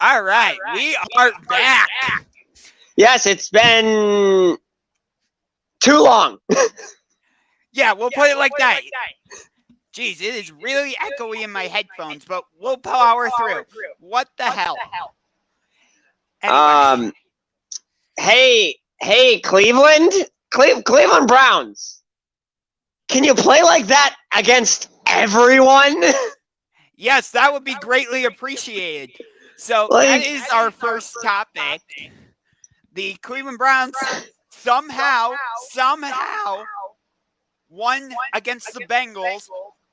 All right, we are back. Yes, it's been too long. Yeah, we'll put it like that. Jeez, it is really echoey in my headphones, but we'll power through. What the hell? Anyway, Hey, Cleveland, Cleveland Browns. Can you play like that against everyone? yes, that would be greatly appreciated. So that Like, is our first topic. The Cleveland Browns somehow won against the Bengals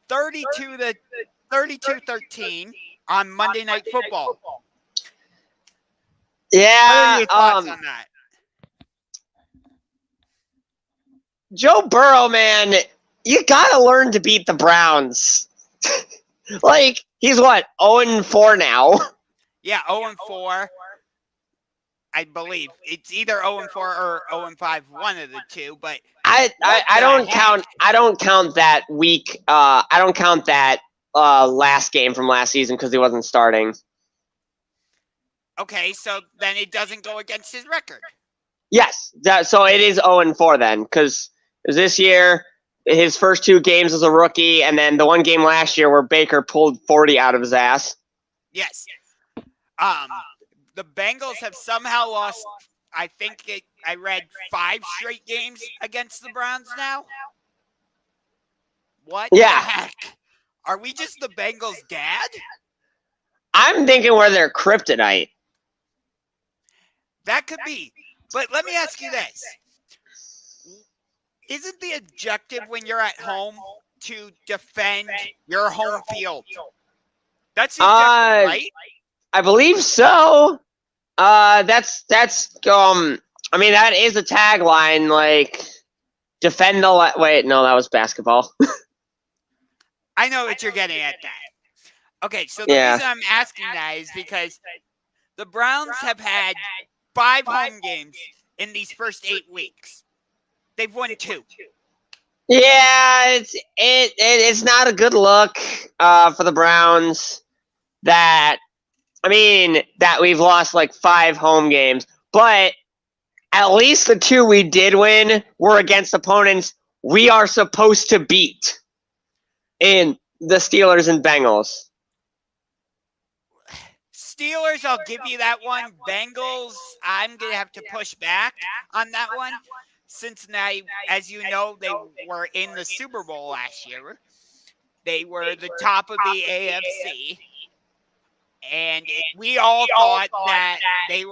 32-13 on Monday Night Football. yeah. What are your thoughts on that? Joe Burrow, man, you gotta learn to beat the Browns. Like, he's what, 0-4 now? Yeah, 0-4. I believe it's either 0-4 or 0-5, one of the two. But I don't count that week. I don't count that last game from last season because he wasn't starting. Okay, so then it doesn't go against his record. Yes, so it is 0-4 then, because this year his first two games as a rookie, and then the one game last year where Baker pulled 40 out of his ass. Yes. The Bengals have somehow lost. I read 5 straight games against the Browns now. What the heck? Are we just the Bengals' dad? I'm thinking we're their kryptonite. That could be. But let me ask you this. Isn't the objective when you're at home to defend your home field? That's the objective, right? I believe so. That's I mean, that is a tagline, like, defend the wait, no, that was basketball. I know what you're getting at that. Okay, so the reason I'm asking that is because the Browns have had 5 home games in these first 8 weeks. They've won 2. Yeah, it's not a good look for the Browns that we've lost like 5 home games, but at least the 2 we did win were against opponents we are supposed to beat in the Steelers and Bengals. Steelers, I'll give you that one. Bengals, I'm going to have to push back on that one. Cincinnati, as you know, they were in the Super Bowl last year. They were the top of the AFC. And we all thought that they'd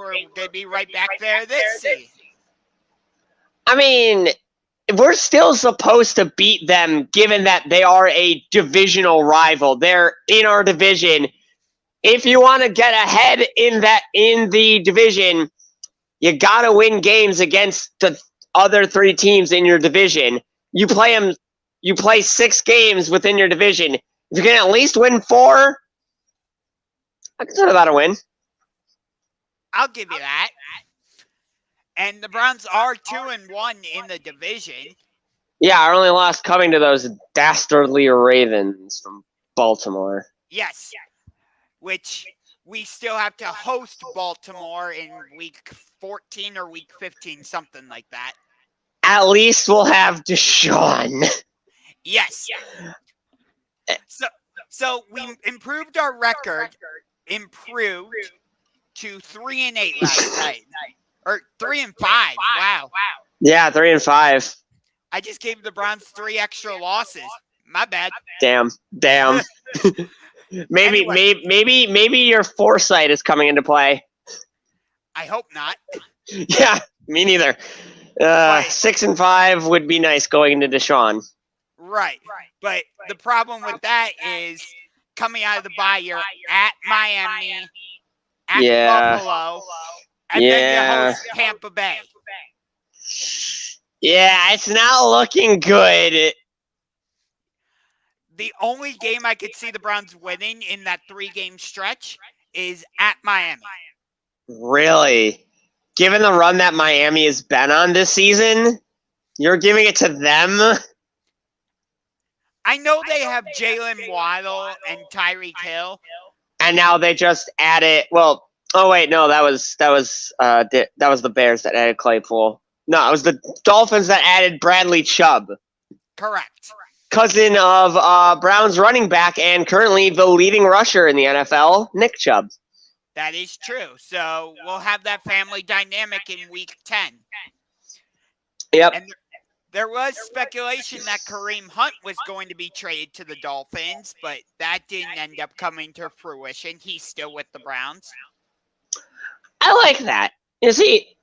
be right back there this season. I mean, we're still supposed to beat them given that they are a divisional rival. They're in our division. If you want to get ahead in the division, you got to win games against the other 3 teams in your division. You play 6 games within your division. If you can at least win 4, I consider that a win. I'll give you that. And the Browns are 2-1 in the division. Yeah, our only loss coming to those dastardly Ravens from Baltimore. Yes. Which we still have to host Baltimore in week 14 or week 15, something like that. At least we'll have Deshaun. Yes. So we improved our record, to 3-8 last night. Or 3-5. Wow. Yeah, 3-5. I just gave the Browns 3 extra losses. My bad. Damn. Maybe your foresight is coming into play. I hope not. Yeah, me neither. 6-5 would be nice going into Deshaun. Right. But the problem with that is coming out of the bye, you're at Miami, at Buffalo, and then you host Tampa Bay. Yeah, it's not looking good. The only game I could see the Browns winning in that 3-game stretch is at Miami. Really? Given the run that Miami has been on this season, you're giving it to them? I know they have Jalen Waddle and Tyreek Hill. And now they just added, well, Oh wait, no, that was the Bears that added Claypool. No, it was the Dolphins that added Bradley Chubb, Correct. cousin of Browns running back and currently the leading rusher in the NFL, Nick Chubb. That is true. So we'll have that family dynamic in week 10. Yep. And there was speculation that Kareem Hunt was going to be traded to the Dolphins, but that didn't end up coming to fruition. He's still with the Browns. I like that. You see,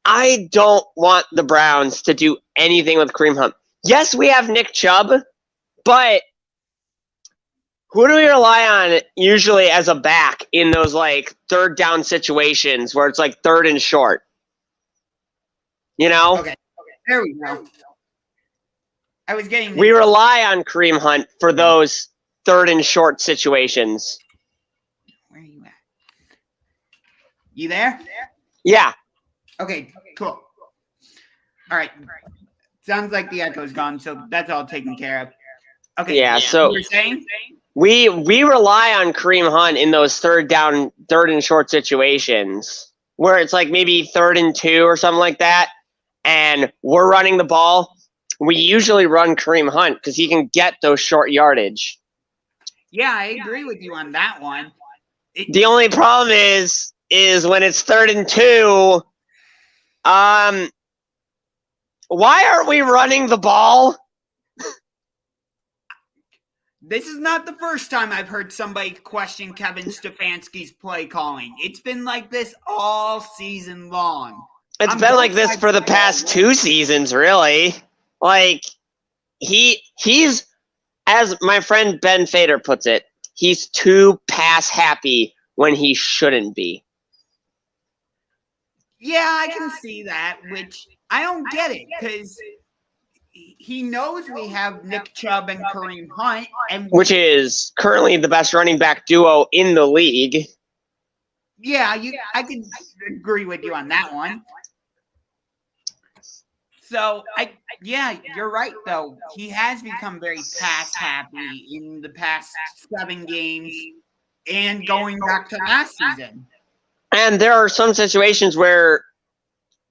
I don't want the Browns to do anything with Kareem Hunt. Yes, we have Nick Chubb, but who do we rely on usually as a back in those like third down situations where it's like third and short? You know? Okay. There we go. I was getting. We rely on Kareem Hunt for those third and short situations. Where are you at? You there? Yeah. Okay, cool. All right. Sounds like the echo's gone, so that's all taken care of. Okay. Yeah, so you're saying? we rely on Kareem Hunt in those third and short situations where it's like maybe 3rd and 2 or something like that, and we're running the ball. We usually run Kareem Hunt because he can get those short yardage. Yeah, I agree with you on that one. The only problem is when it's 3rd and 2. Why aren't we running the ball? This is not the first time I've heard somebody question Kevin Stefanski's play calling. It's been like this all season long. It's been like this for the past 2 seasons, really. Like, he's, as my friend Ben Fader puts it, he's too pass happy when he shouldn't be. Yeah, I can see that, which I don't get it, because he knows we have Nick Chubb and Kareem Hunt, which is currently the best running back duo in the league. Yeah, I can agree with you on that one. So, you're right, though. He has become very pass happy in the past 7 games and going back to last season. And there are some situations where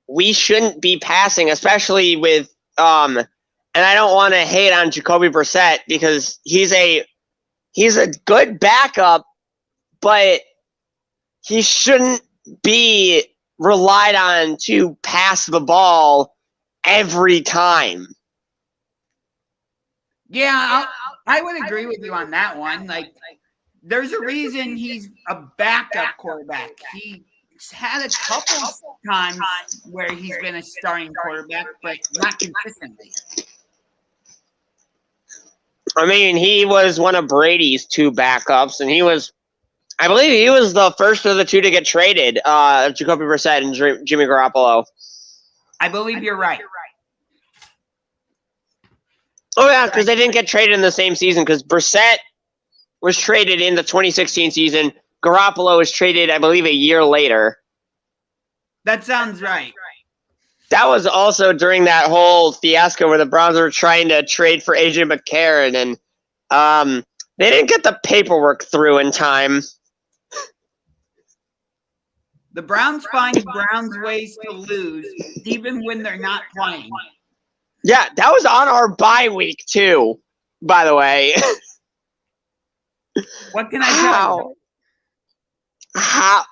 we shouldn't be passing, especially with and I don't want to hate on Jacoby Brissett because he's a good backup, but he shouldn't be relied on to pass the ball every time. Yeah, I would agree with you on that one. Like, there's a reason he's a backup quarterback. He's had a couple times where he's been a starting quarterback, but not consistently. I mean, he was one of Brady's 2 backups, and I believe he was the first of the 2 to get traded, Jacoby Brissett and Jimmy Garoppolo. I believe you're right. Oh, yeah, because they didn't get traded in the same season, because Brissett was traded in the 2016 season. Garoppolo was traded, I believe, a year later. That sounds right. That was also during that whole fiasco where the Browns were trying to trade for AJ McCarron, and they didn't get the paperwork through in time. The Browns find Browns ways to lose, even when they're not playing. Yeah, that was on our bye week, too, by the way. What can I tell you? How?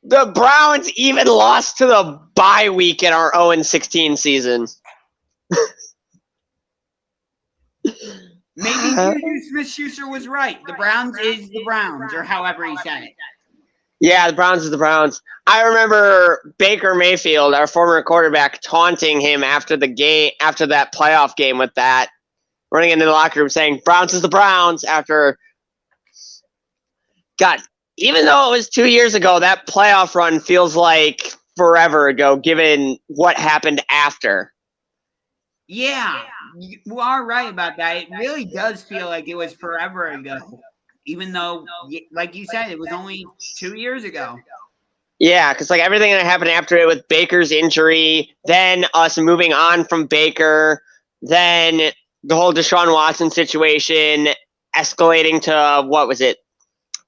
The Browns even lost to the bye week in our 0-16 season. Maybe Juju Smith-Schuster was right. The Browns is the Browns, or however he said it. Yeah, the Browns is the Browns. I remember Baker Mayfield, our former quarterback, taunting him after that playoff game with that, running into the locker room saying, Browns is the Browns, after... God, even though it was 2 years ago, that playoff run feels like forever ago, given what happened after. Yeah, you are right about that. It really does feel like it was forever ago, even though, like you said, it was only 2 years ago. Yeah, because like everything that happened after it with Baker's injury, then us moving on from Baker, then the whole Deshaun Watson situation escalating to, what was it,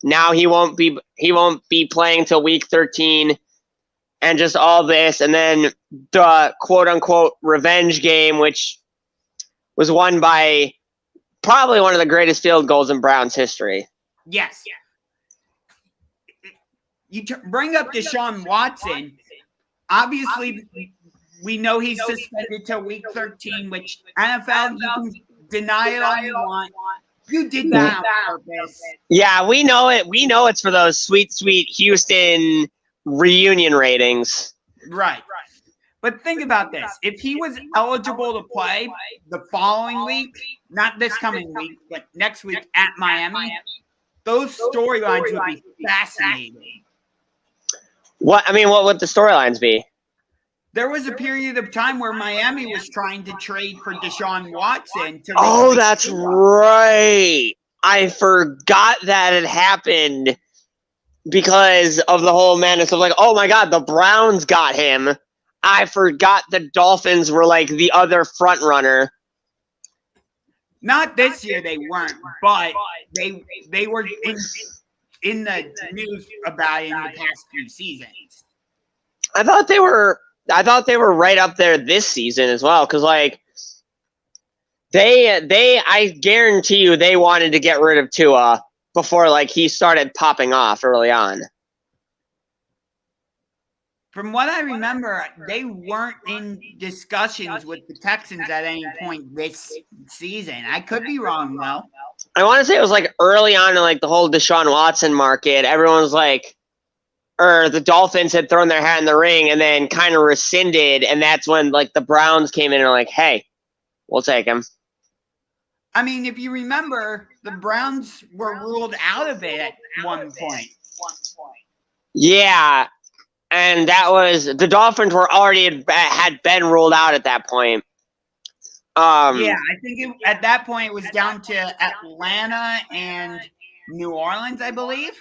Now he won't be playing till week 13, and just all this, and then the quote unquote revenge game, which was won by probably one of the greatest field goals in Browns history. Yes. You bring up Deshaun Watson. Obviously, we know he's suspended till week 13, which NFL, you can deny it all you want. You did that on purpose. Yeah, we know it. We know it's for those sweet, sweet Houston reunion ratings. Right. But think about this. If he was eligible to play the following week, not this coming week, but next week at Miami, those storylines would be fascinating. What would the storylines be? There was a period of time where Miami was trying to trade for Deshaun Watson. Oh, that's right. I forgot that it happened because of the whole madness of like, oh my God, the Browns got him. I forgot the Dolphins were like the other front runner. Not this year, they weren't, but they were in the news about it in the past few seasons. I thought they were right up there this season as well, because like I guarantee you they wanted to get rid of Tua before like he started popping off early on. From what I remember, they weren't in discussions with the Texans at any point this season. I could be wrong though. I want to say it was like early on in like the whole Deshaun Watson market. Everyone was like, or the Dolphins had thrown their hat in the ring and then kind of rescinded, and that's when like the Browns came in and were like, hey, we'll take him. I mean, if you remember, the Browns were ruled out of it at one point. Yeah, and that was the Dolphins were already had been ruled out at that point. Yeah, I think at that point it was down to Atlanta and New Orleans, I believe.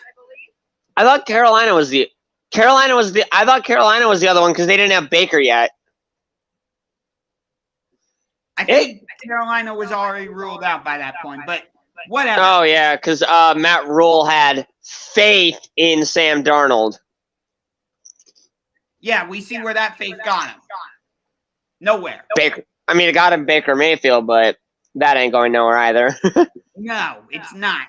I thought Carolina was the other one because they didn't have Baker yet. I think Carolina was already ruled out by that point, but whatever. Oh yeah, because Matt Rule had faith in Sam Darnold. Yeah, we see where that faith got him. Nowhere. Baker. I mean, it got him Baker Mayfield, but that ain't going nowhere either. No, it's not.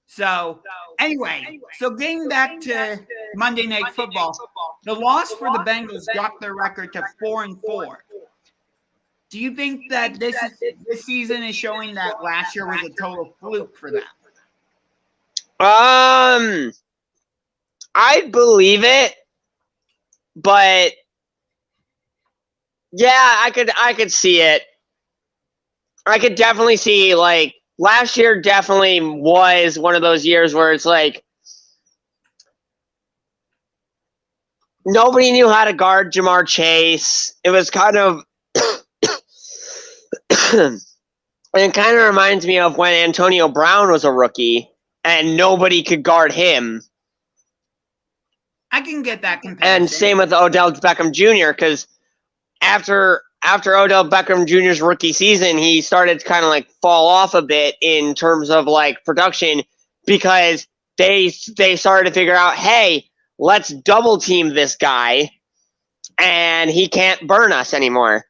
So, anyway, getting back to Monday Night Football, the loss for the Bengals dropped their record to 4-4. Do you think that this season is showing that last year was a total fluke for them? I believe it, but yeah, I could see it. I could definitely see like last year definitely was one of those years where it's like nobody knew how to guard Jamar Chase. It was kind of it kind of reminds me of when Antonio Brown was a rookie and nobody could guard him. I can get that comparison. And same with Odell Beckham Jr. because after Odell Beckham Jr.'s rookie season, he started to kind of like fall off a bit in terms of like production because they started to figure out, hey, let's double team this guy and he can't burn us anymore.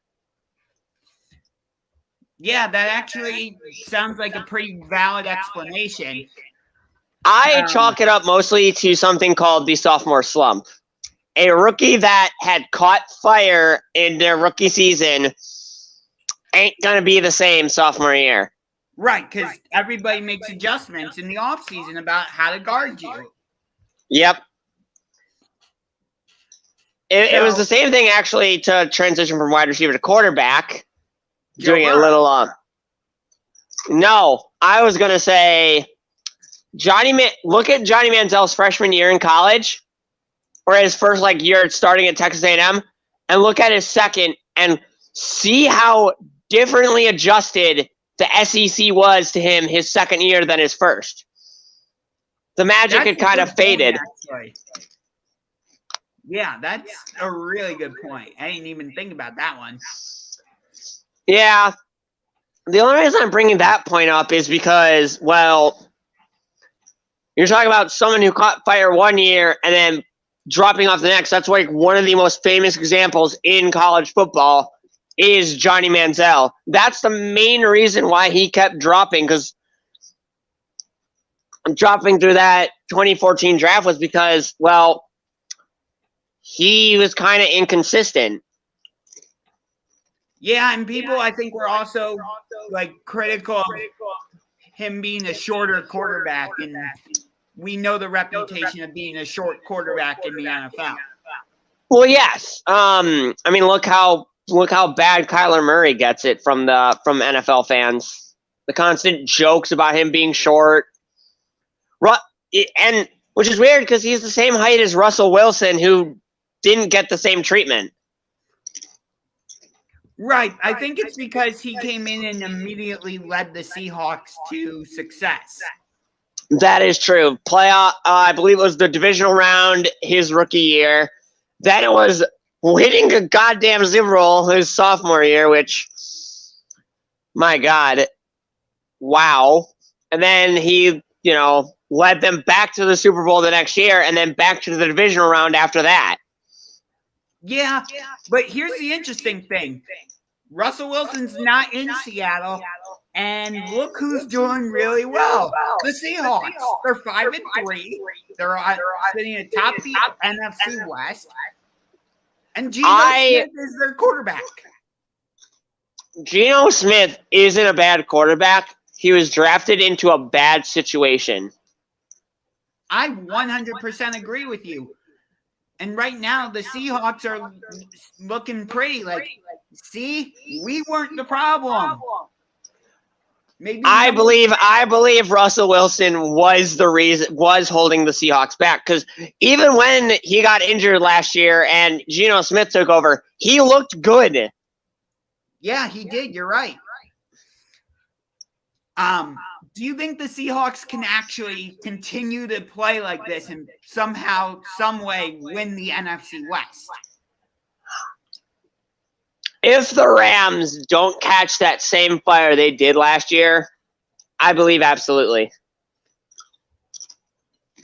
Yeah, that actually sounds like a pretty valid explanation. I chalk it up mostly to something called the sophomore slump. A rookie that had caught fire in their rookie season ain't going to be the same sophomore year. Right, because everybody makes adjustments in the offseason about how to guard you. Yep. It was the same thing, actually, to transition from wide receiver to quarterback. Doing it a little No, I was going to say look at Johnny Manziel's freshman year in college, or his first like year starting at Texas A&M, and look at his second and see how differently adjusted the SEC was to him his second year than his first. The magic had kind of faded. Yeah, that's a really good point. I didn't even think about that one. Yeah. The only reason I'm bringing that point up is because, well, You're talking about someone who caught fire one year and then dropping off the next. That's like one of the most famous examples in college football is Johnny Manziel. That's the main reason why he kept dropping, because dropping through that 2014 draft was because, well, he was kind of inconsistent. Yeah, and people, I think, were also like critical of him being a shorter quarterback, and we know the reputation of being a short quarterback in the NFL. Well, yes. I mean, look how bad Kyler Murray gets it from NFL fans. The constant jokes about him being short, and which is weird because he's the same height as Russell Wilson, who didn't get the same treatment. Right. I think it's because he came in and immediately led the Seahawks to success. That is true. Playoff, I believe it was the divisional round his rookie year. Then it was winning a goddamn Super Bowl his sophomore year, which, my God, wow. And then he, led them back to the Super Bowl the next year and then back to the divisional round after that. Yeah, but here's the interesting thing. Russell Wilson's not in Seattle, and look who's doing really well. The Seahawks. They're 5-3. They're sitting atop the NFC West. And Geno Smith is their quarterback. Geno Smith isn't a bad quarterback. He was drafted into a bad situation. I 100% agree with you. And right now, the Seahawks are looking pretty. Like, see, we weren't the problem. Maybe I believe Russell Wilson was holding the Seahawks back, because even when he got injured last year and Geno Smith took over, he looked good. Yeah, he did. You're right. Do you think the Seahawks can actually continue to play like this and somehow, some way win the NFC West? If the Rams don't catch that same fire they did last year, I believe absolutely.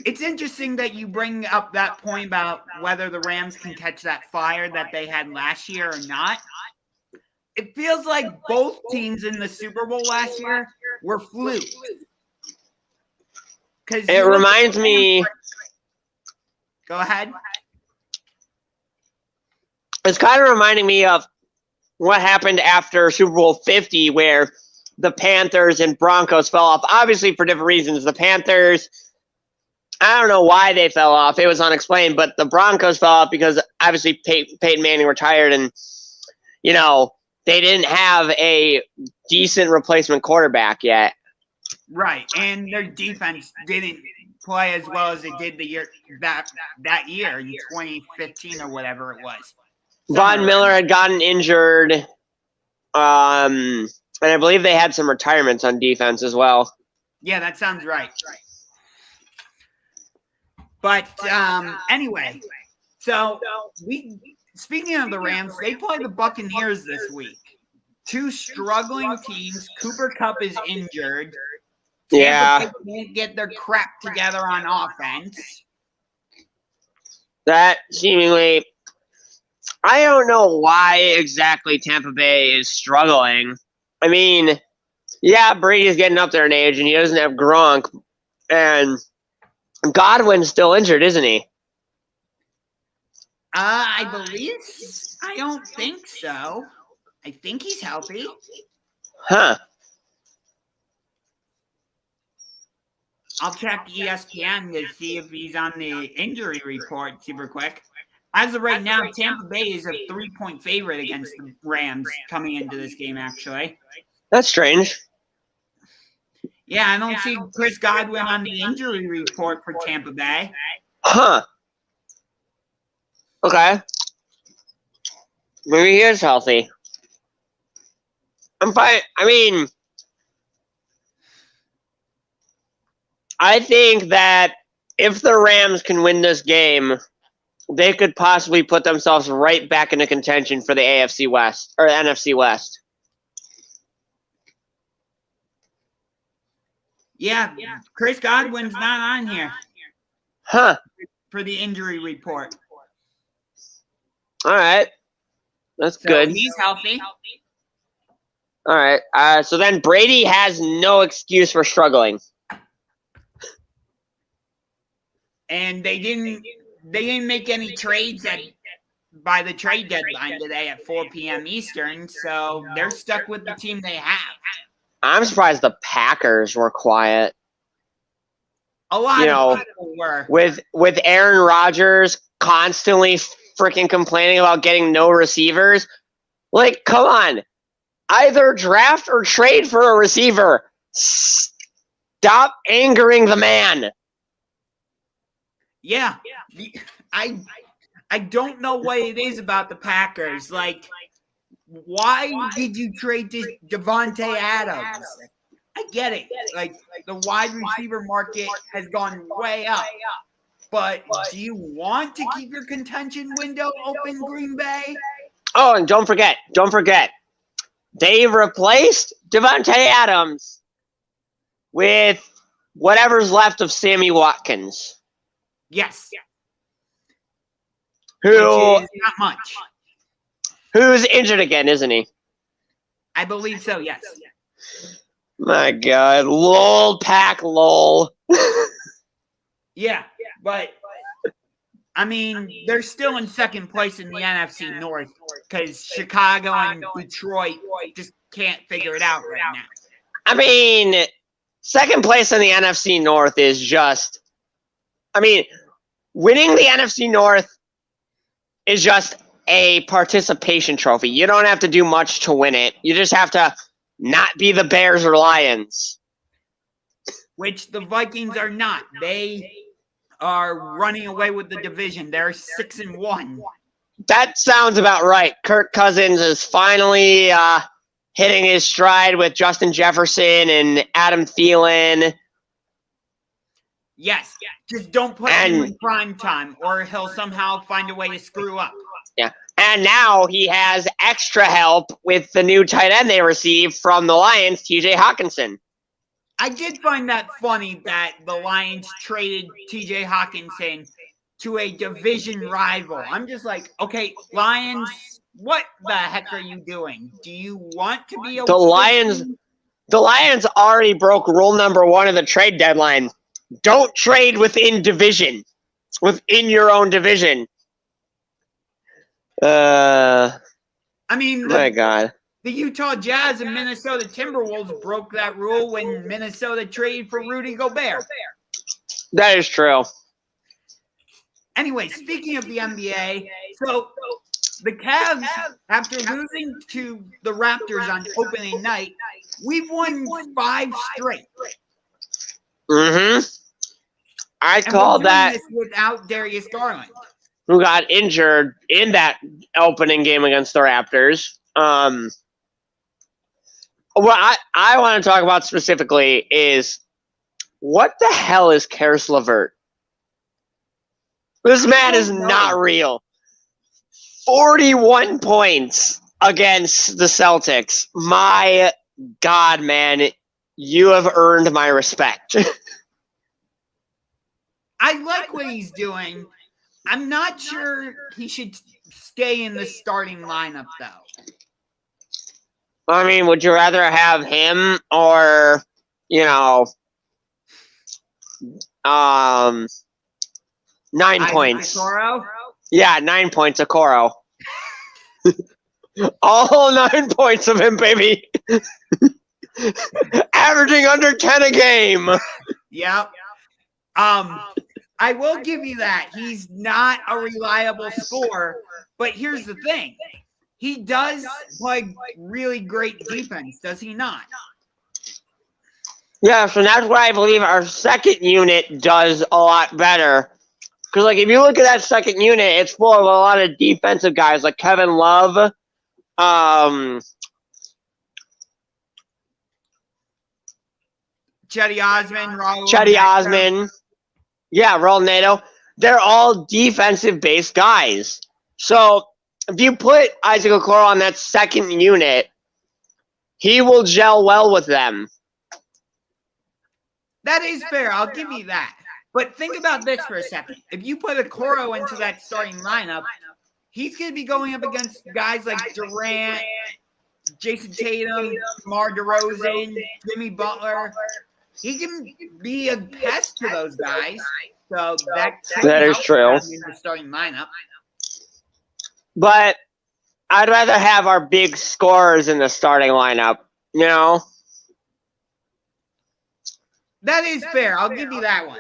It's interesting that you bring up that point about whether the Rams can catch that fire that they had last year or not. It feels like both teams in the Super Bowl last year were flukes. It reminds me. Go ahead. It's kind of reminding me of what happened after Super Bowl 50, where the Panthers and Broncos fell off, obviously for different reasons. The Panthers, I don't know why they fell off. It was unexplained, but the Broncos fell off because obviously Peyton Manning retired, and, they didn't have a decent replacement quarterback yet. Right, and their defense didn't play as well as it did the year that year in 2015 or whatever it was. Von Miller had gotten injured, and I believe they had some retirements on defense as well. Yeah, that sounds right. But anyway, so speaking of the Rams, they play the Buccaneers this week. Two struggling teams. Cooper Kupp is injured. Yeah. Tampa Bay can't get their crap together on offense. That seemingly, I don't know why exactly Tampa Bay is struggling. I mean, yeah, Brady's getting up there in age, and he doesn't have Gronk, and Godwin's still injured, isn't he? I believe. I don't think so. I think he's healthy. Huh. I'll check ESPN to see if he's on the injury report super quick. As of right now, Tampa Bay is a 3-point favorite against the Rams coming into this game, actually. That's strange. Yeah, I don't see Chris Godwin on the injury report for Tampa Bay. Huh. Okay. Maybe he is healthy. I'm fine. I mean, I think that if the Rams can win this game, they could possibly put themselves right back into contention for the AFC West or NFC West. Yeah, Chris Godwin's not on here. Huh. For the injury report. All right. That's good. He's healthy. All right. So then Brady has no excuse for struggling. And they didn't make any trades by the trade deadline today at 4 p.m. Eastern, so they're stuck with the team they have. I'm surprised the Packers were quiet. A lot of people were. With Aaron Rodgers constantly freaking complaining about getting no receivers. Like, come on. Either draft or trade for a receiver. Stop angering the man. Yeah. I don't know what it is about the Packers. Like, why did you trade this Devontae Adams? I get it. Like, the wide receiver market has gone way up. But do you want to keep your contention window open, Green Bay? Oh, and don't forget. They replaced Devontae Adams with whatever's left of Sammy Watkins. Yes. Who is not much. Who's injured again, isn't he? I believe so, yes. My God. Lol, pack, lol. Yeah, but I mean, they're still in second place in the NFC North because Chicago and Detroit just can't figure it out right now. I mean, second place in the NFC North is just, winning the NFC North is just a participation trophy. You don't have to do much to win it. You just have to not be the Bears or Lions. Which the Vikings are not. They are running away with the division. They're 6-1. That sounds about right. Kirk Cousins is finally hitting his stride with Justin Jefferson and Adam Thielen. Yes. Just don't put him in prime time or he'll somehow find a way to screw up. Yeah. And now he has extra help with the new tight end they received from the Lions, TJ Hawkinson. I did find that funny that the Lions traded TJ Hawkinson to a division rival. I'm just like, okay, Lions, what the heck are you doing? Do you want to be a The Lions already broke rule number 1 of the trade deadline. Don't trade within your own division. My God. The Utah Jazz and Minnesota Timberwolves broke that rule when Minnesota traded for Rudy Gobert. That is true. Anyway, speaking of the NBA, so the Cavs, after losing to the Raptors on opening night, we've won 5 straight. Mm-hmm. I call that without Darius Garland, who got injured in that opening game against the Raptors. What I want to talk about specifically is what the hell is Karis LeVert? This man is not real. 41 points against the Celtics. My God, man, you have earned my respect. I like what he's doing. I'm not sure he should stay in the starting lineup, though. I mean, would you rather have him or, 9 points? Okoro? Yeah, 9 points, Okoro. All 9 points of him, baby. Averaging under 10 a game. Yep. I will give you that. He's not a reliable scorer, but here's the thing. He does play really great defense, does he not? Yeah, so that's why I believe our second unit does a lot better. Because, if you look at that second unit, it's full of a lot of defensive guys, like Kevin Love, Chetty Osman, Raul Neto. They're all defensive-based guys. So if you put Isaac Okoro on that second unit, he will gel well with them. That is fair. I'll give you that. But think about this for a second. If you put a Coro into that starting lineup, he's going to be going up against guys like Durant, Jason Tatum, DeMar DeRozan, Jimmy Butler. He can be a pest to those guys. So that is true. In the starting lineup. But I'd rather have our big scorers in the starting lineup, you know? That is fair. I'll give you that one.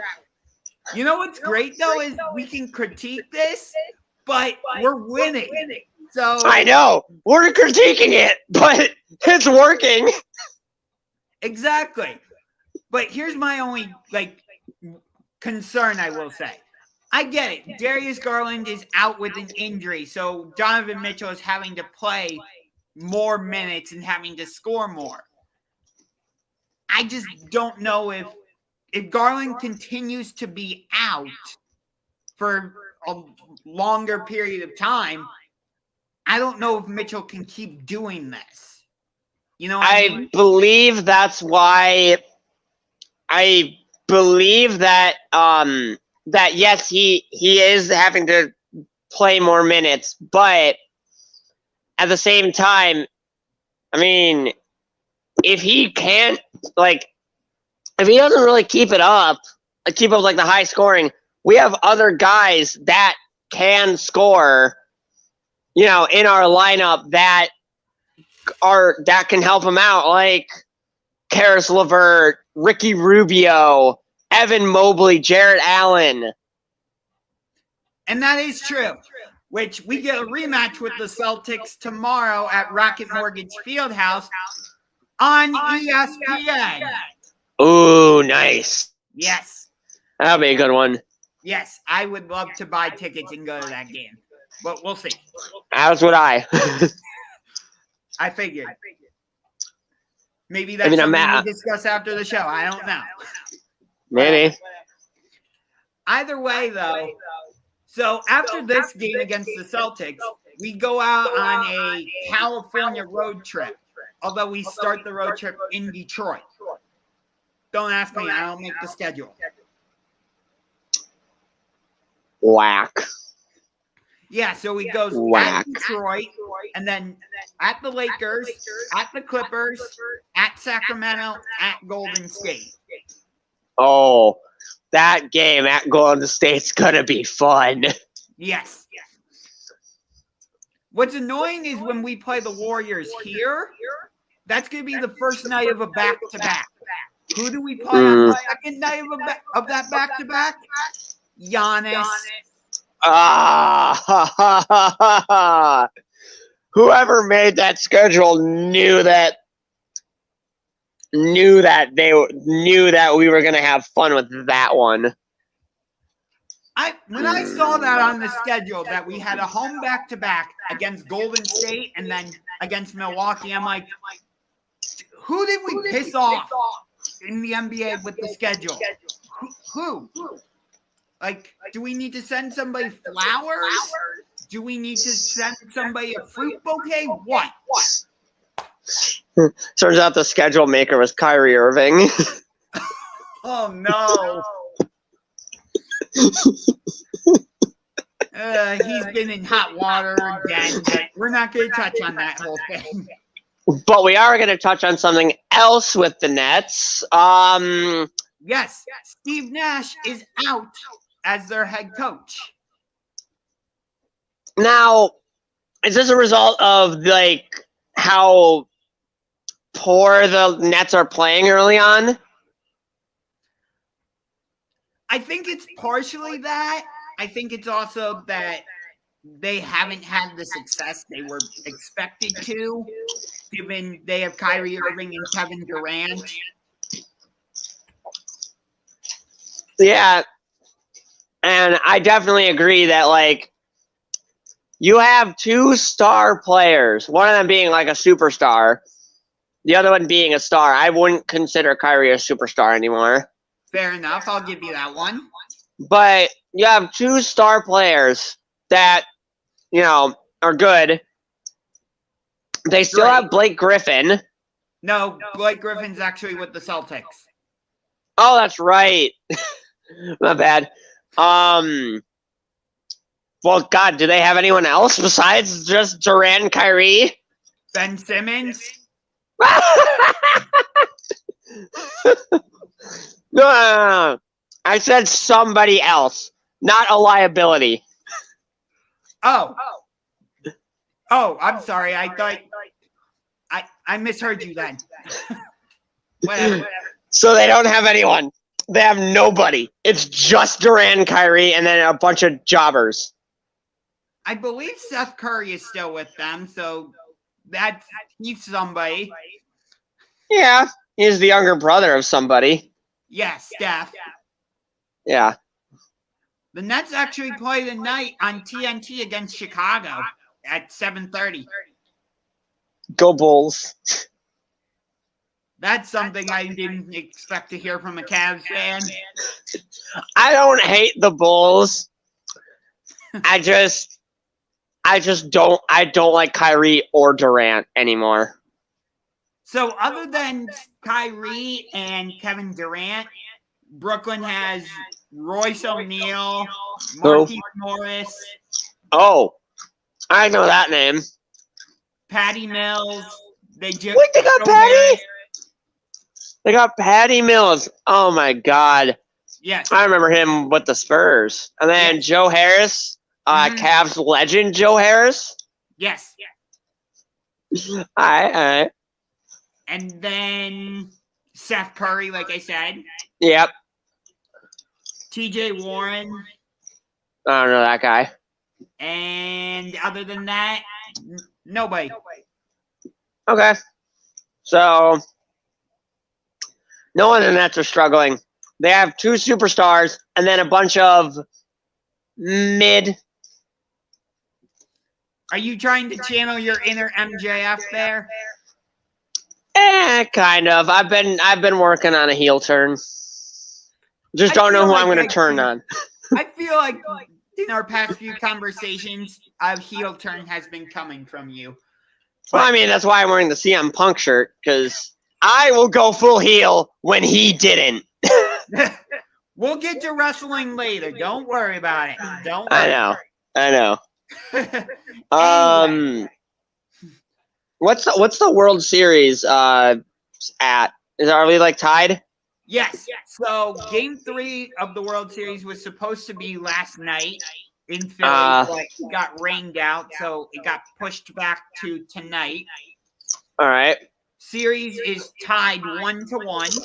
You know what's great, though, is we can critique this, but we're winning. So I know. We're critiquing it, but it's working. Exactly. But here's my only, concern, I will say. I get it. Darius Garland is out with an injury, so Donovan Mitchell is having to play more minutes and having to score more. I just don't know if Garland continues to be out for a longer period of time, I don't know if Mitchell can keep doing this. You know what I mean? believe that's why I believe that that yes, he is having to play more minutes, but at the same time, I mean, if he can't if he doesn't really keep up like the high scoring, we have other guys that can score, you know, in our lineup that can help him out, like Karis LeVert, Ricky Rubio, Evan Mobley, Jarrett Allen. And that is true. Which we get a rematch with the Celtics tomorrow at Rocket Mortgage Fieldhouse on ESPN. Ooh, nice. Yes. That'll be a good one. Yes, I would love to buy tickets and go to that game. But we'll see. As would I. I figured. Maybe that's something we discuss after the show. I don't know. Maybe. Either way, though, so after this game against the Celtics, we go out on a California road trip, although we start the road trip in Detroit. Don't ask me. I don't make the schedule. Whack. Yeah, so he goes at Detroit, and then at the Lakers, at the Clippers, at Sacramento, at Golden State. Oh, that game at Golden State's gonna be fun. Yes. What's annoying is when we play the Warriors here, that's going to be the first night of a back-to-back. Who do we play on the second night of that back-to-back? Giannis. Whoever made that schedule knew that we were gonna have fun with that one. When I saw that on the schedule that we had a home back-to-back against Golden State and then against Milwaukee, I'm like, who did we piss off in the NBA with the schedule? Who? Like, do we need to send somebody flowers? Do we need to send somebody a fruit bouquet? What? Turns out the schedule maker was Kyrie Irving. Oh, no. He's been in hot water again, but we're not going to touch on that whole thing. But we are going to touch on something else with the Nets. Yes, Steve Nash is out as their head coach. Now, is this a result of how poor the Nets are playing early on? I think it's partially that. I think it's also that they haven't had the success they were expected to, given they have Kyrie Irving and Kevin Durant. Yeah, and I definitely agree that, you have two star players, one of them being a superstar, the other one being a star. I wouldn't consider Kyrie a superstar anymore. Fair enough. I'll give you that one. But you have two star players that, are good. They still have Blake Griffin. No, Blake Griffin's actually with the Celtics. Oh, that's right. My bad. Well, God, do they have anyone else besides just Durant and Kyrie? Ben Simmons. No. I said somebody else, not a liability. Oh, I'm sorry. I thought I misheard you then. Whatever. So they don't have anyone. They have nobody. It's just Durant and Kyrie and then a bunch of jobbers. I believe Seth Curry is still with them, so he's somebody. Yeah, he's the younger brother of somebody. Yes, Steph. Yeah. The Nets actually play tonight on TNT against Chicago at 7:30. Go Bulls. That's something I didn't expect to hear from a Cavs fan. I don't hate the Bulls. I just don't like Kyrie or Durant anymore. So other than Kyrie and Kevin Durant, Brooklyn has Royce O'Neal, Marquise Morris. Oh, I know that name. Patty Mills. They got Patty? They got Patty Mills. Oh my God. Yes. I remember him with the Spurs. And then Joe Harris, Cavs legend Joe Harris. Yes. All right. And then Seth Curry, like I said. Yep. TJ Warren. I don't know that guy. And other than that, nobody. Okay. So, no one in the Nets are struggling. They have 2 superstars and then a bunch of mid. Are you trying to channel your inner MJF there? Kind of. I've been working on a heel turn. Just don't know who I'm going to turn on. I feel like in our past few conversations, a heel turn has been coming from you. Well, I mean, that's why I'm wearing the CM Punk shirt, because I will go full heel when he didn't. We'll get to wrestling later. Don't worry about it. Don't worry. I know. Anyway. What's the World Series at? Are we like tied? Yes. So Game 3 of the World Series was supposed to be last night in Philly, but it got rained out, so it got pushed back to tonight. All right. Series is tied 1-1.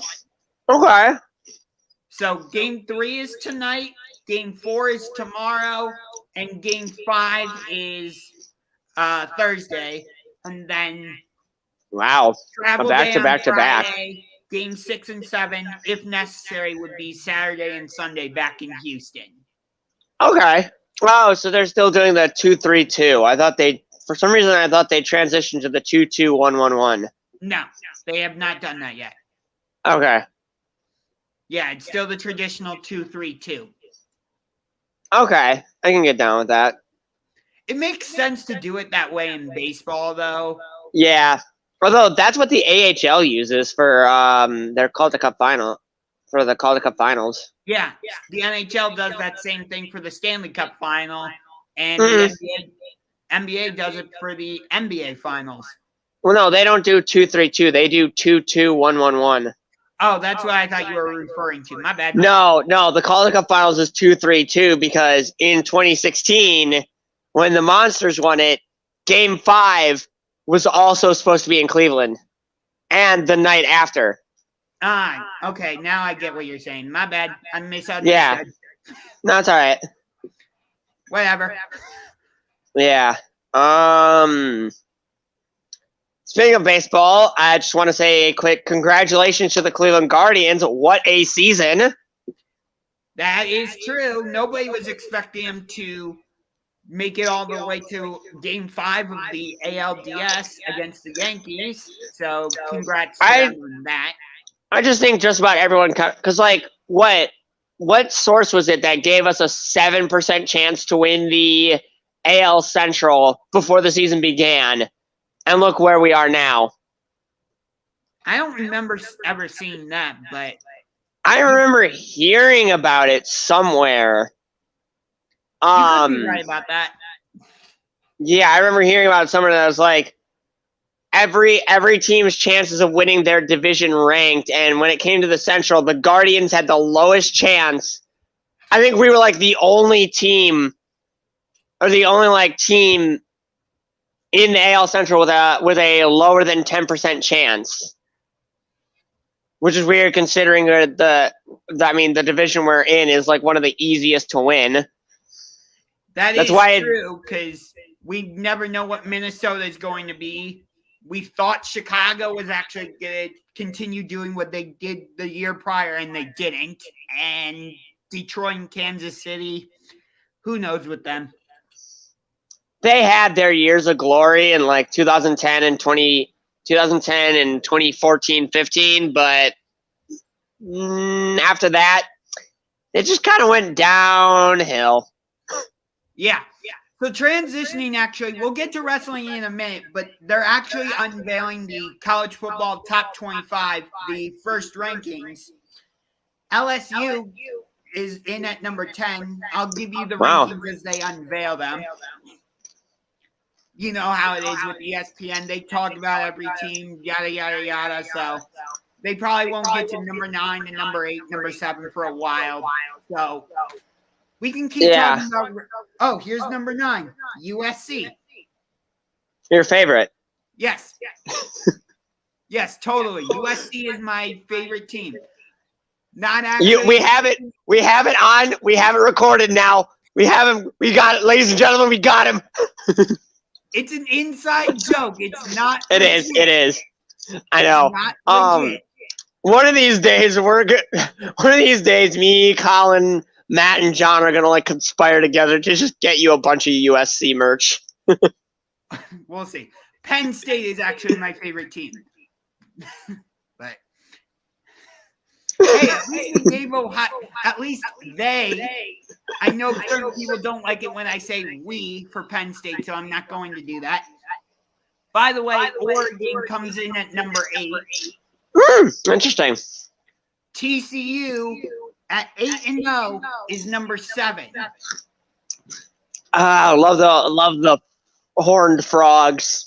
Okay. So Game 3 is tonight, Game 4 is tomorrow, and Game 5 is Thursday. And then wow, travel back day to back on to back. Friday, Game 6 and 7, if necessary, would be Saturday and Sunday back in Houston. Okay. Oh, so they're still doing the 2-3-2. I thought for some reason I thought they transitioned to the 2-2-1-1-1. No, they have not done that yet. Okay. Yeah, it's still the traditional 2-3-2. Okay, I can get down with that. It makes sense to do it that way in baseball, though. Yeah. Although that's what the AHL uses for their Calder Cup final, for the Calder Cup finals. Yeah, the NHL does that same thing for the Stanley Cup final, and the NBA does it for the NBA finals. Well, no, they don't do 2-3-2. They do 2-2-1-1-1. Oh, that's what I thought you were referring to. My bad. No, the Calder Cup finals is 2-3-2 because in 2016, when the Monsters won it, Game 5 was also supposed to be in Cleveland, and the night after. Okay. Now I get what you're saying. My bad. I misunderstood. Yeah. No, it's all right. Whatever. Yeah. Speaking of baseball, I just want to say a quick congratulations to the Cleveland Guardians. What a season. That is true. Nobody was expecting him to make it all the way to Game 5 of the ALDS against the Yankees. So congrats to them on that. I just think just about everyone, because what source was it that gave us a 7% chance to win the AL Central before the season began? And look where we are now. I don't remember ever seeing that, but I remember hearing about it somewhere. You could be right about that. Yeah, I remember hearing about it somewhere that was like every team's chances of winning their division ranked, and when it came to the Central, the Guardians had the lowest chance. I think we were like the only team, or the only like team in the AL Central with a lower than 10% chance, which is weird considering the division we're in is like one of the easiest to win. That's why true, because we never know what Minnesota is going to be. We thought Chicago was actually going to continue doing what they did the year prior, and they didn't. And Detroit and Kansas City, who knows with them? They had their years of glory in like 2010 and 2014, 15, but after that, it just kind of went downhill. Yeah. So transitioning, actually, we'll get to wrestling in a minute, but they're actually unveiling the college football top 25, the first rankings. LSU is in at number 10. I'll give you the rankings as they unveil them. You know how it is with ESPN. They talk about every team, yada, yada, yada. So they probably won't get to number 9 and number 8, number 7 for a while. So we can keep talking about. Oh, here's number 9, USC. Your favorite? Yes. Yes, totally. USC is my favorite team. Not actually. We have it on. We have it recorded now. We have him. We got it, ladies and gentlemen. We got him. It's an inside joke. It's not. It is. It is. I know. One of these days, we're good. One of these days, me, Colin, Matt, and John are gonna like conspire together to just get you a bunch of USC merch. We'll see. Penn State is actually my favorite team. But hey, at least we gave Ohio. At least they. I know certain people don't like it when I say we for Penn State, so I'm not going to do that. By the way, Oregon comes in at number 8. Interesting. TCU at 8-0 is number 7. I love the horned frogs.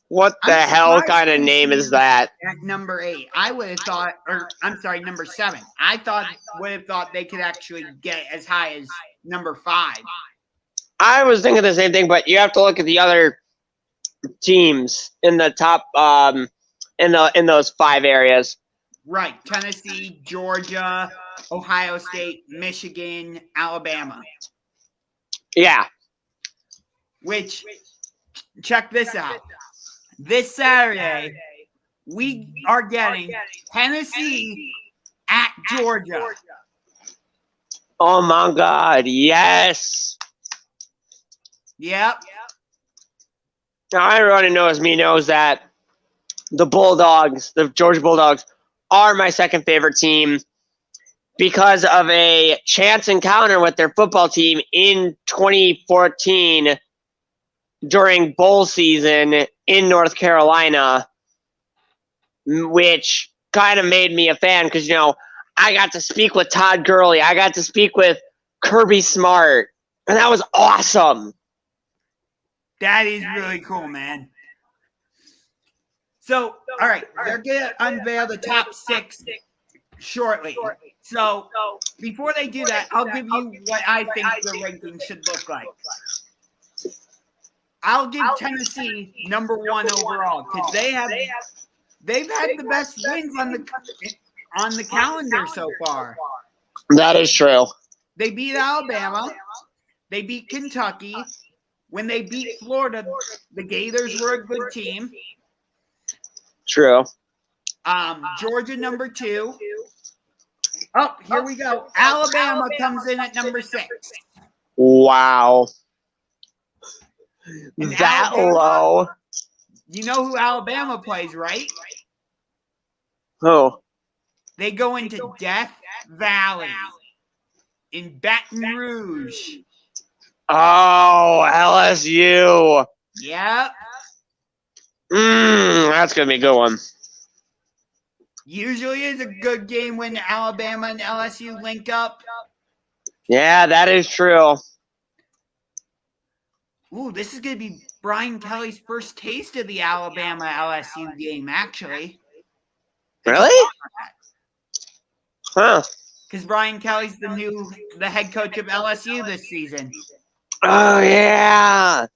What the hell kind of name is that? At number 8, I would have thought, or I'm sorry, number 7. I would have thought they could actually get as high as number 5. I was thinking the same thing, but you have to look at the other teams in the top, in those 5 areas. Right, Tennessee, Georgia, Ohio State, Michigan, Alabama. Yeah. Which, check this out. This Saturday, we are getting Tennessee at Georgia. Oh my God! Yes. Yep. Now everybody knows that the Bulldogs, the Georgia Bulldogs, are my second favorite team because of a chance encounter with their football team in 2014 during bowl season in North Carolina, which kind of made me a fan because, you know, I got to speak with Todd Gurley. I got to speak with Kirby Smart, and that was awesome. That is really cool, man. So, all right, they're going to unveil the top 6 shortly. So, before they do that, I'll give you what I think the ranking should look like. I'll give Tennessee number 1 overall because they've had the best wins on the calendar so far. That is true. They beat Alabama. They beat Kentucky. When they beat Florida, the Gators were a good team. True. Georgia number 2. Oh, here we go. Alabama comes in at number 6. Wow. And that Alabama, low. You know who Alabama plays, right? Who? They go into Death Valley in Baton Rouge. Oh, LSU. Yep. That's going to be a good one. Usually is a good game when Alabama and LSU link up. Yeah, that is true. Ooh, this is going to be Brian Kelly's first taste of the Alabama LSU game, actually. Really? Huh. Because Brian Kelly's the head coach of LSU this season. Oh, yeah.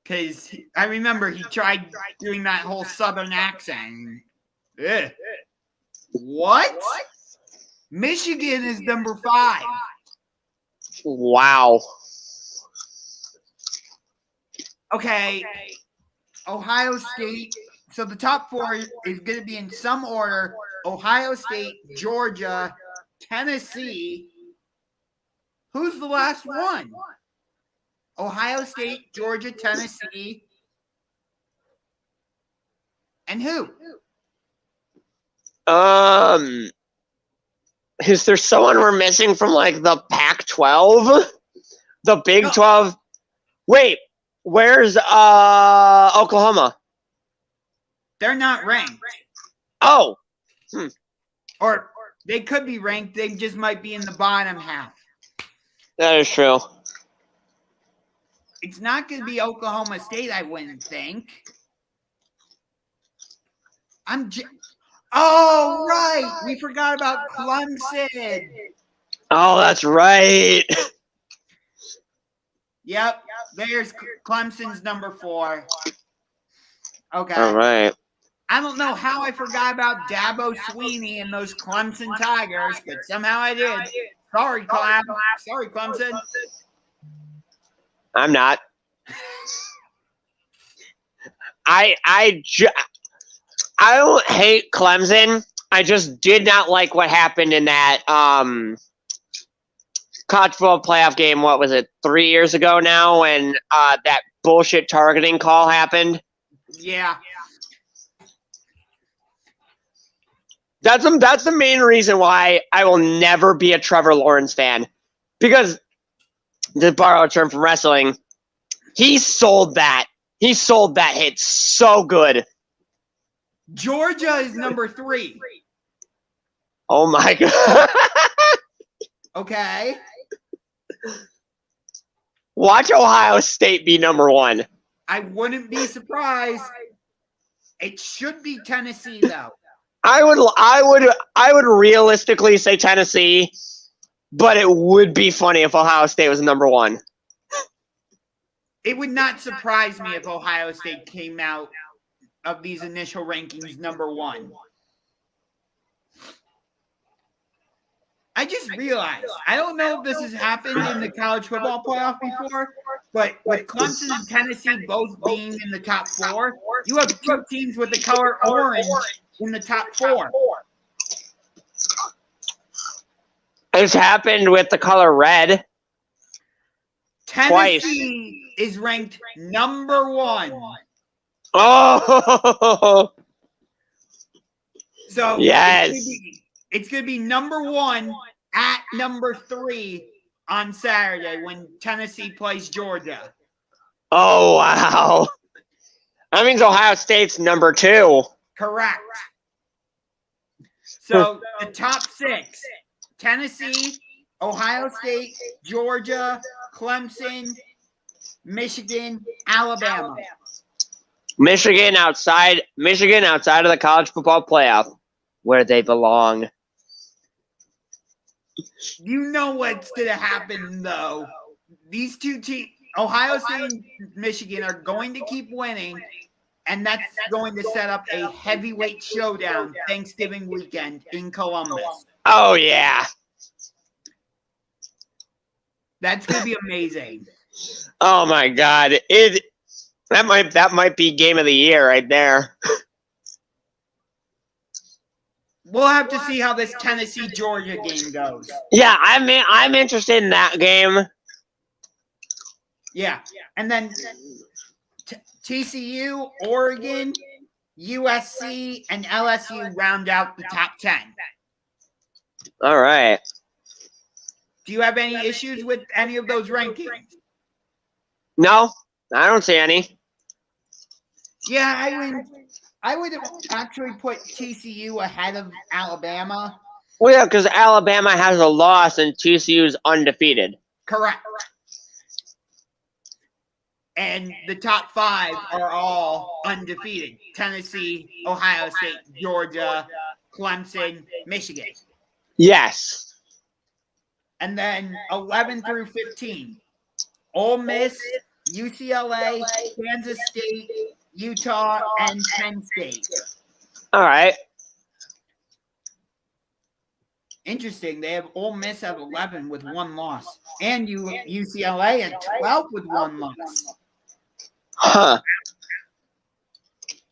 Because I remember he tried doing that whole Southern accent. Ugh. What? Michigan is number 5. Wow. Okay. Ohio State. So the top 4 is going to be in some order. Ohio State, Georgia, Tennessee. Who's the last one? Ohio State, Georgia, Tennessee. And who? Is there someone we're missing from like the Pac-12? The Big No. 12? Wait, where's Oklahoma? They're not ranked. Oh. Or they could be ranked. They just might be in the bottom half. That is true. It's not going to be Oklahoma State, I wouldn't think. Oh, right. We forgot about Clemson. Oh, that's right. Yep. There's Clemson's number 4. Okay. All right. I don't know how I forgot about Dabo Sweeney and those Clemson Tigers, but somehow I did. Sorry, Clemson. I'm not. I don't hate Clemson. I just did not like what happened in that college football playoff game. What was it, 3 years ago now, when that bullshit targeting call happened? Yeah. That's the main reason why I will never be a Trevor Lawrence fan. Because, to borrow a term from wrestling, he sold that. He sold that hit so good. Georgia is number 3. Oh my God. Okay. Watch Ohio State be number 1. I wouldn't be surprised. It should be Tennessee, though. I would realistically say Tennessee, but it would be funny if Ohio State was number 1. It would not surprise me if Ohio State came out of these initial rankings number 1. I just realized, I don't know if this has happened in the college football playoff before, but with Clemson and Tennessee both being in the top 4, you have 2 teams with the color orange in the top 4. It's happened with the color red. Tennessee is ranked number 1. Oh, So yes. It's going to be number 1 at number 3 on Saturday when Tennessee plays Georgia. Oh, wow. That means Ohio State's number 2. Correct. So the top 6, Tennessee, Ohio State, Georgia, Clemson, Michigan, Alabama. Michigan outside of the college football playoff, where they belong. You know what's going to happen, though. These 2 teams, Ohio State and Michigan, are going to keep winning, and that's going to set up a heavyweight showdown Thanksgiving weekend in Columbus. Oh, yeah. That's going to be amazing. Oh, my God. That might be game of the year right there. We'll have to see how this Tennessee-Georgia game goes. Yeah, I'm interested in that game. Yeah. And then TCU, Oregon, USC, and LSU round out the top 10. All right. Do you have any issues with any of those rankings? No, I don't see any. Yeah, I would actually put TCU ahead of Alabama. Well, yeah, because Alabama has a loss and TCU's undefeated. Correct. And the top 5 are all undefeated. Tennessee, Ohio State, Georgia, Clemson, Michigan. Yes. And then 11 through 15. Ole Miss, UCLA, Kansas State, Utah, and Penn State. All right. Interesting. They have Ole Miss at 11 with 1 loss. And UCLA at 12 with 1 loss. Huh.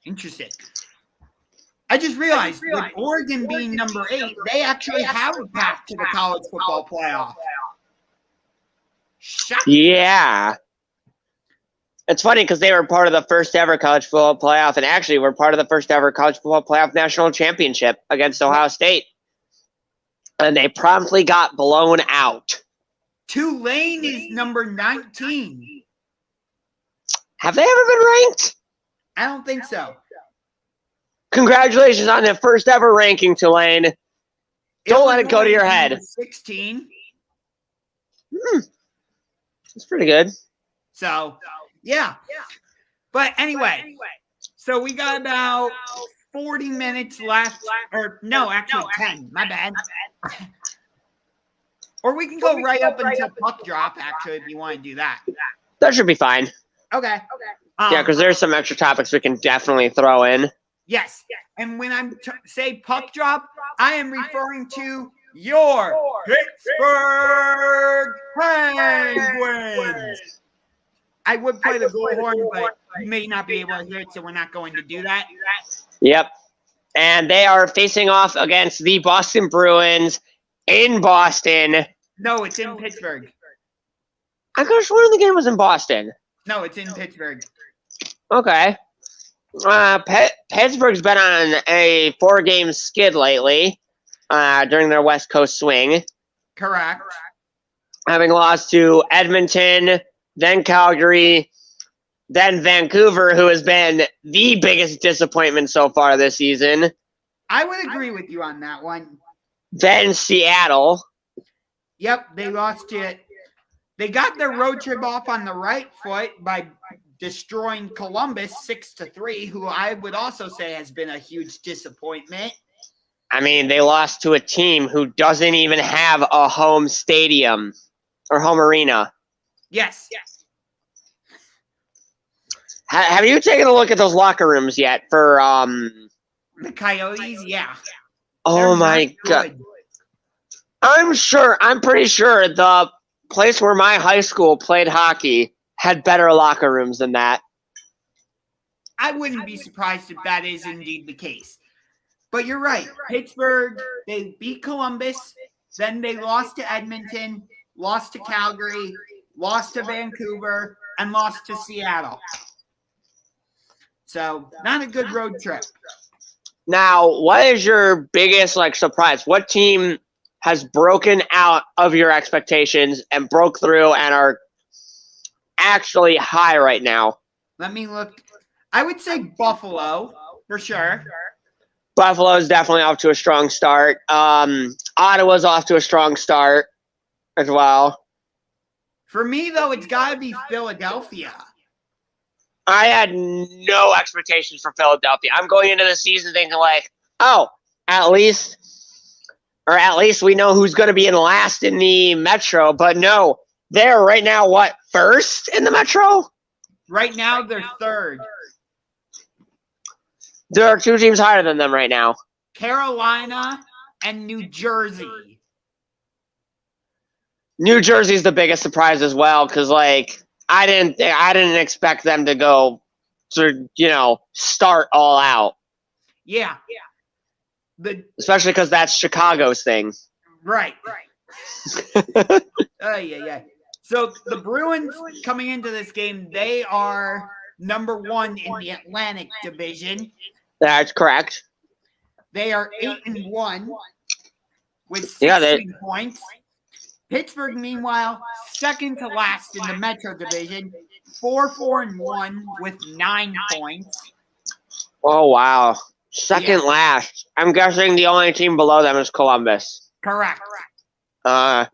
Interesting. I just realized with Oregon being number 8, they actually have a path to the college football playoff. Yeah. It's funny because they were part of the first ever college football playoff and actually were part of the first ever college football playoff national championship against Ohio State. And they promptly got blown out. Tulane is number 19. Have they ever been ranked? I don't think so. Congratulations on the first ever ranking, Tulane. Don't let it go to your head. 16. That's pretty good. So, yeah. But anyway, so we got about 40 minutes left. Or, no, actually 10. My bad. Or we can go right up until puck drop, actually, if you want to do that. That should be fine. Okay. Yeah, because there's some extra topics we can definitely throw in. Yes. And when I say puck drop, I am referring to your Pittsburgh Penguins. I would play the goal horn, but you may not be able to hear it, so we're not going to do that. Yep. And they are facing off against the Boston Bruins in Boston. No, it's in Pittsburgh. I could have sworn the game was in Boston. No, it's in Pittsburgh. Okay. Pittsburgh's been on a 4-game skid lately during their West Coast swing. Correct. Having lost to Edmonton, then Calgary, then Vancouver, who has been the biggest disappointment so far this season. I would agree with you on that one. Then Seattle. Yep, they lost it. They got their road trip off on the right foot by destroying Columbus 6-3, who I would also say has been a huge disappointment. I mean, they lost to a team who doesn't even have a home stadium or home arena. Yes. Have you taken a look at those locker rooms yet for the Coyotes? Yeah. Oh my God. I'm pretty sure the place where my high school played hockey had better locker rooms than that. I wouldn't be surprised if that is indeed the case. But you're right. Pittsburgh, they beat Columbus, then they lost to Edmonton, lost to Calgary, lost to Vancouver, and lost to Seattle. So, not a good road trip. Now, what is your biggest surprise? What team has broken out of your expectations and broke through and are actually high right now? Let me look. I would say Buffalo, for sure. Buffalo's definitely off to a strong start. Ottawa's off to a strong start as well. For me, though, it's got to be Philadelphia. I had no expectations for Philadelphia. I'm going into the season thinking at least we know who's going to be in last in the Metro. But no, they're right now, first in the Metro? Right now, they're third. There are 2 teams higher than them right now. Carolina and New Jersey. New Jersey's the biggest surprise as well because, I didn't expect them to go start all out. Yeah. Especially because that's Chicago's thing. Right. Yeah. So the Bruins coming into this game, they are number 1 in the Atlantic Division. That's correct. They are 8-1 with 16 points. Pittsburgh, meanwhile, second to last in the Metro Division, 4-1 with 9 points. Oh, wow. Second Yeah. last. I'm guessing the only team below them is Columbus. Correct. That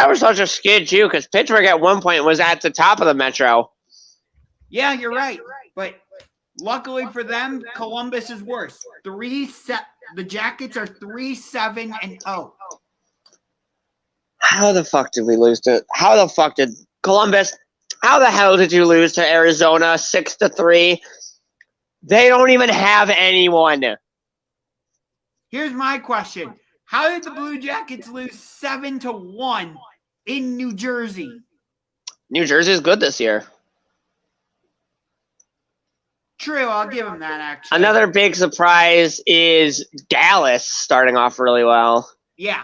was such a skid, too, because Pittsburgh at one point was at the top of the Metro. Yeah, you're right. But luckily for them, Columbus is worse. The Jackets are 3-7-0. How the fuck did we lose to? How the fuck did Columbus? How the hell did you lose to Arizona 6-3? They don't even have anyone. Here's my question. How did the Blue Jackets lose 7-1 in New Jersey? New Jersey's good this year. True, I'll give them that, actually. Another big surprise is Dallas starting off really well. Yeah.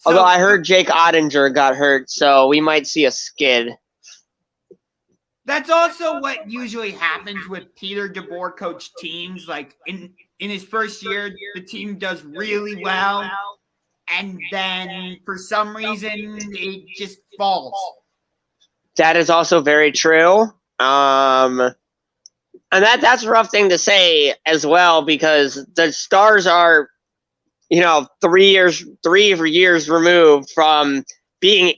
Although I heard Jake Ottinger got hurt, so we might see a skid. That's also what usually happens with Peter DeBoer coach teams. Like in his first year, the team does really well, and then for some reason it just falls. That is also very true. And that's a rough thing to say as well, because the Stars are, 3 years removed from being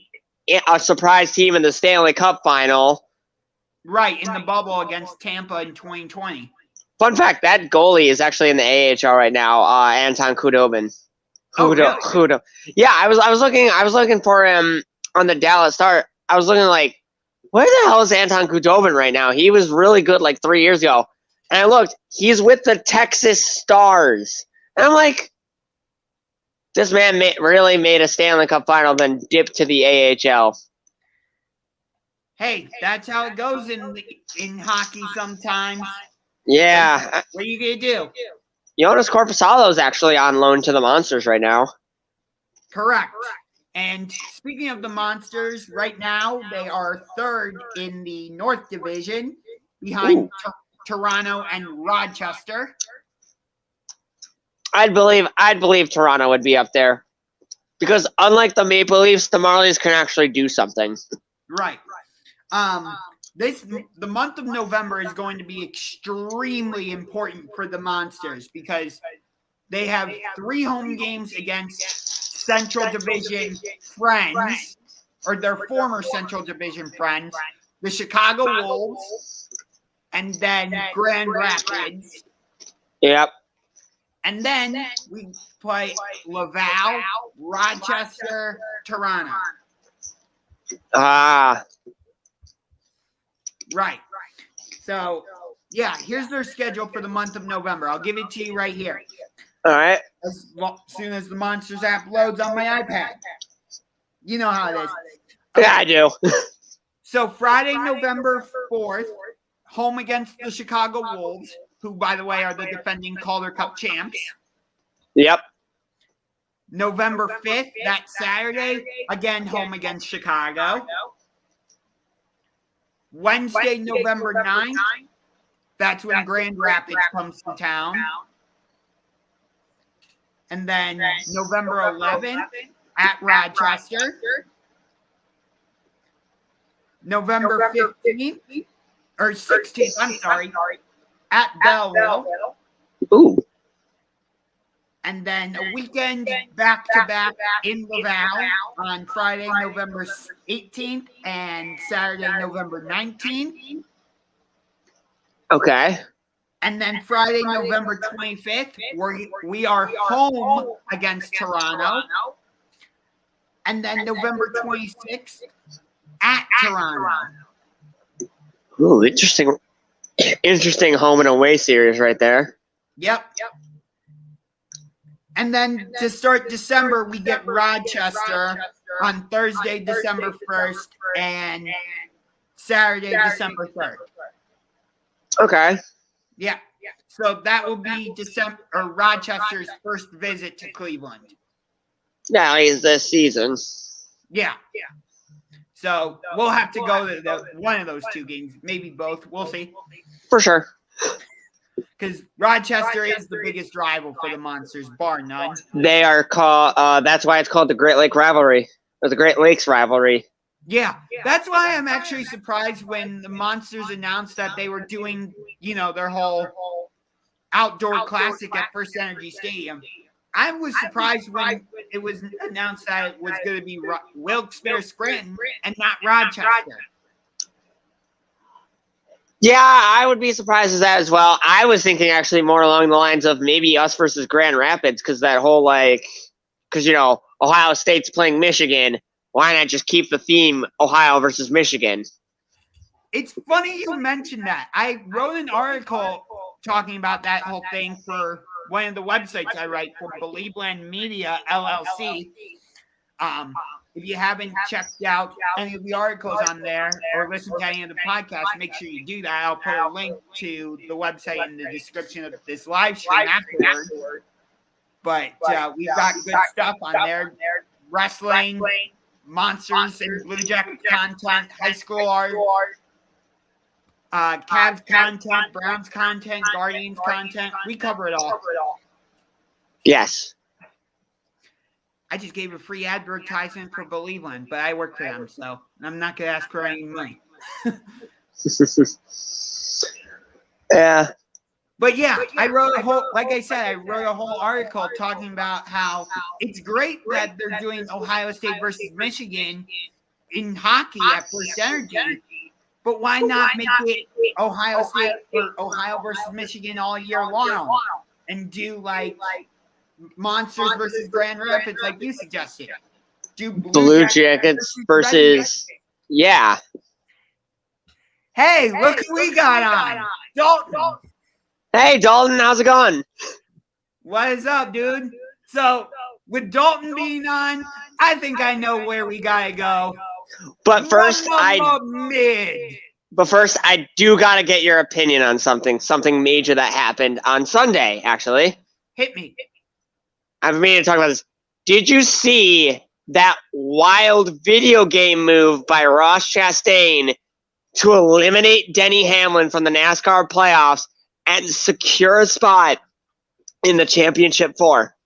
a surprise team in the Stanley Cup final. Right, in the bubble against Tampa in 2020. Fun fact, that goalie is actually in the AHL right now, Anton Khudobin. Really? Yeah, I was looking for him on the Dallas Star. I was looking like, where the hell is Anton Khudobin right now? He was really good like 3 years ago. And I looked, he's with the Texas Stars. And I'm like, this man really made a Stanley Cup final, then dipped to the AHL. Hey, that's how it goes in hockey sometimes. Yeah. What are you going to do? Jonas Korpisalo is actually on loan to the Monsters right now. Correct. And speaking of the Monsters, right now they are third in the North Division behind Toronto and Rochester. I'd believe Toronto would be up there, because unlike the Maple Leafs, the Marlies can actually do something. Right. The month of November is going to be extremely important for the Monsters because they have 3 home games against Central Division friends, or their former Central Division friends, the Chicago Wolves, and then Grand Rapids. Yep. And then we play Laval, Rochester, Toronto. Right. So, yeah, here's their schedule for the month of November. I'll give it to you right here. All right. As soon as the Monsters app loads on my iPad. You know how it is. Okay. Yeah, I do. So, Friday, November 4th, home against the Chicago Wolves, who, by the way, are the defending Calder Cup champs. Yep. November 5th, that Saturday, again, home against Chicago. Wednesday, November 9th, that's when Grand Rapids comes to town. And then November 11th at Rochester. November 15th, or 16th, I'm sorry, at Belleville. Ooh. And then a weekend back-to-back in Laval on Friday, November 18th and Saturday, November 19th. Okay. And then Friday, November 25th, we are home against Toronto. And then November 26th at Toronto. Ooh, interesting. Interesting home and away series right there. Yep. And then to start December, we get Rochester on Thursday, December 1st, and Saturday, December 3rd. Okay. Yeah. So that will be Rochester's first visit to Cleveland. Yeah, he's this season. Yeah. So we'll have to go to one of those 2 games, maybe both. We'll see. For sure. Because Rochester is the biggest rival for the Monsters, bar none. They are called. That's why it's called the Great Lake Rivalry, or the Great Lakes Rivalry. Yeah, that's why I'm actually surprised when the Monsters announced that they were doing, their whole outdoor classic at First Energy Stadium. I was surprised when it was announced that it was going to be Wilkes-Barre Scranton and not Rochester. Yeah, I would be surprised at that as well. I was thinking actually more along the lines of maybe us versus Grand Rapids, because that whole because Ohio State's playing Michigan. Why not just keep the theme Ohio versus Michigan? It's funny you mentioned that. I wrote an article talking about that whole thing for one of the websites I write for, Believeland Media LLC. If you haven't checked out any of the articles on there or listened to any of the podcasts, make sure you do that. I'll put a link to the website in the description of this live stream afterward. But we've got good stuff on there. Wrestling, Monsters and Blue Jackets content, high school art, Cavs content, Browns content, Guardians content. We cover it all. Yes. I just gave a free advertisement for Believeland, but I work for them, so I'm not going to ask for any money. Yeah. But yeah, I wrote a whole article talking about how it's great that they're doing Ohio State versus Michigan in hockey at First Energy, but why not make it Ohio State or Ohio versus Michigan all year long and do like Monsters versus Grand Rapids like you suggested? Do Blue Jackets versus yeah. Hey, look who we got on. Dalton. Hey, Dalton, how's it going? What is up, dude? So, with Dalton being on, I think I know where we gotta go. But first, I do gotta get your opinion on something major that happened on Sunday. Actually, hit me. I've been meaning to talk about this. Did you see that wild video game move by Ross Chastain to eliminate Denny Hamlin from the NASCAR playoffs and secure a spot in the championship 4?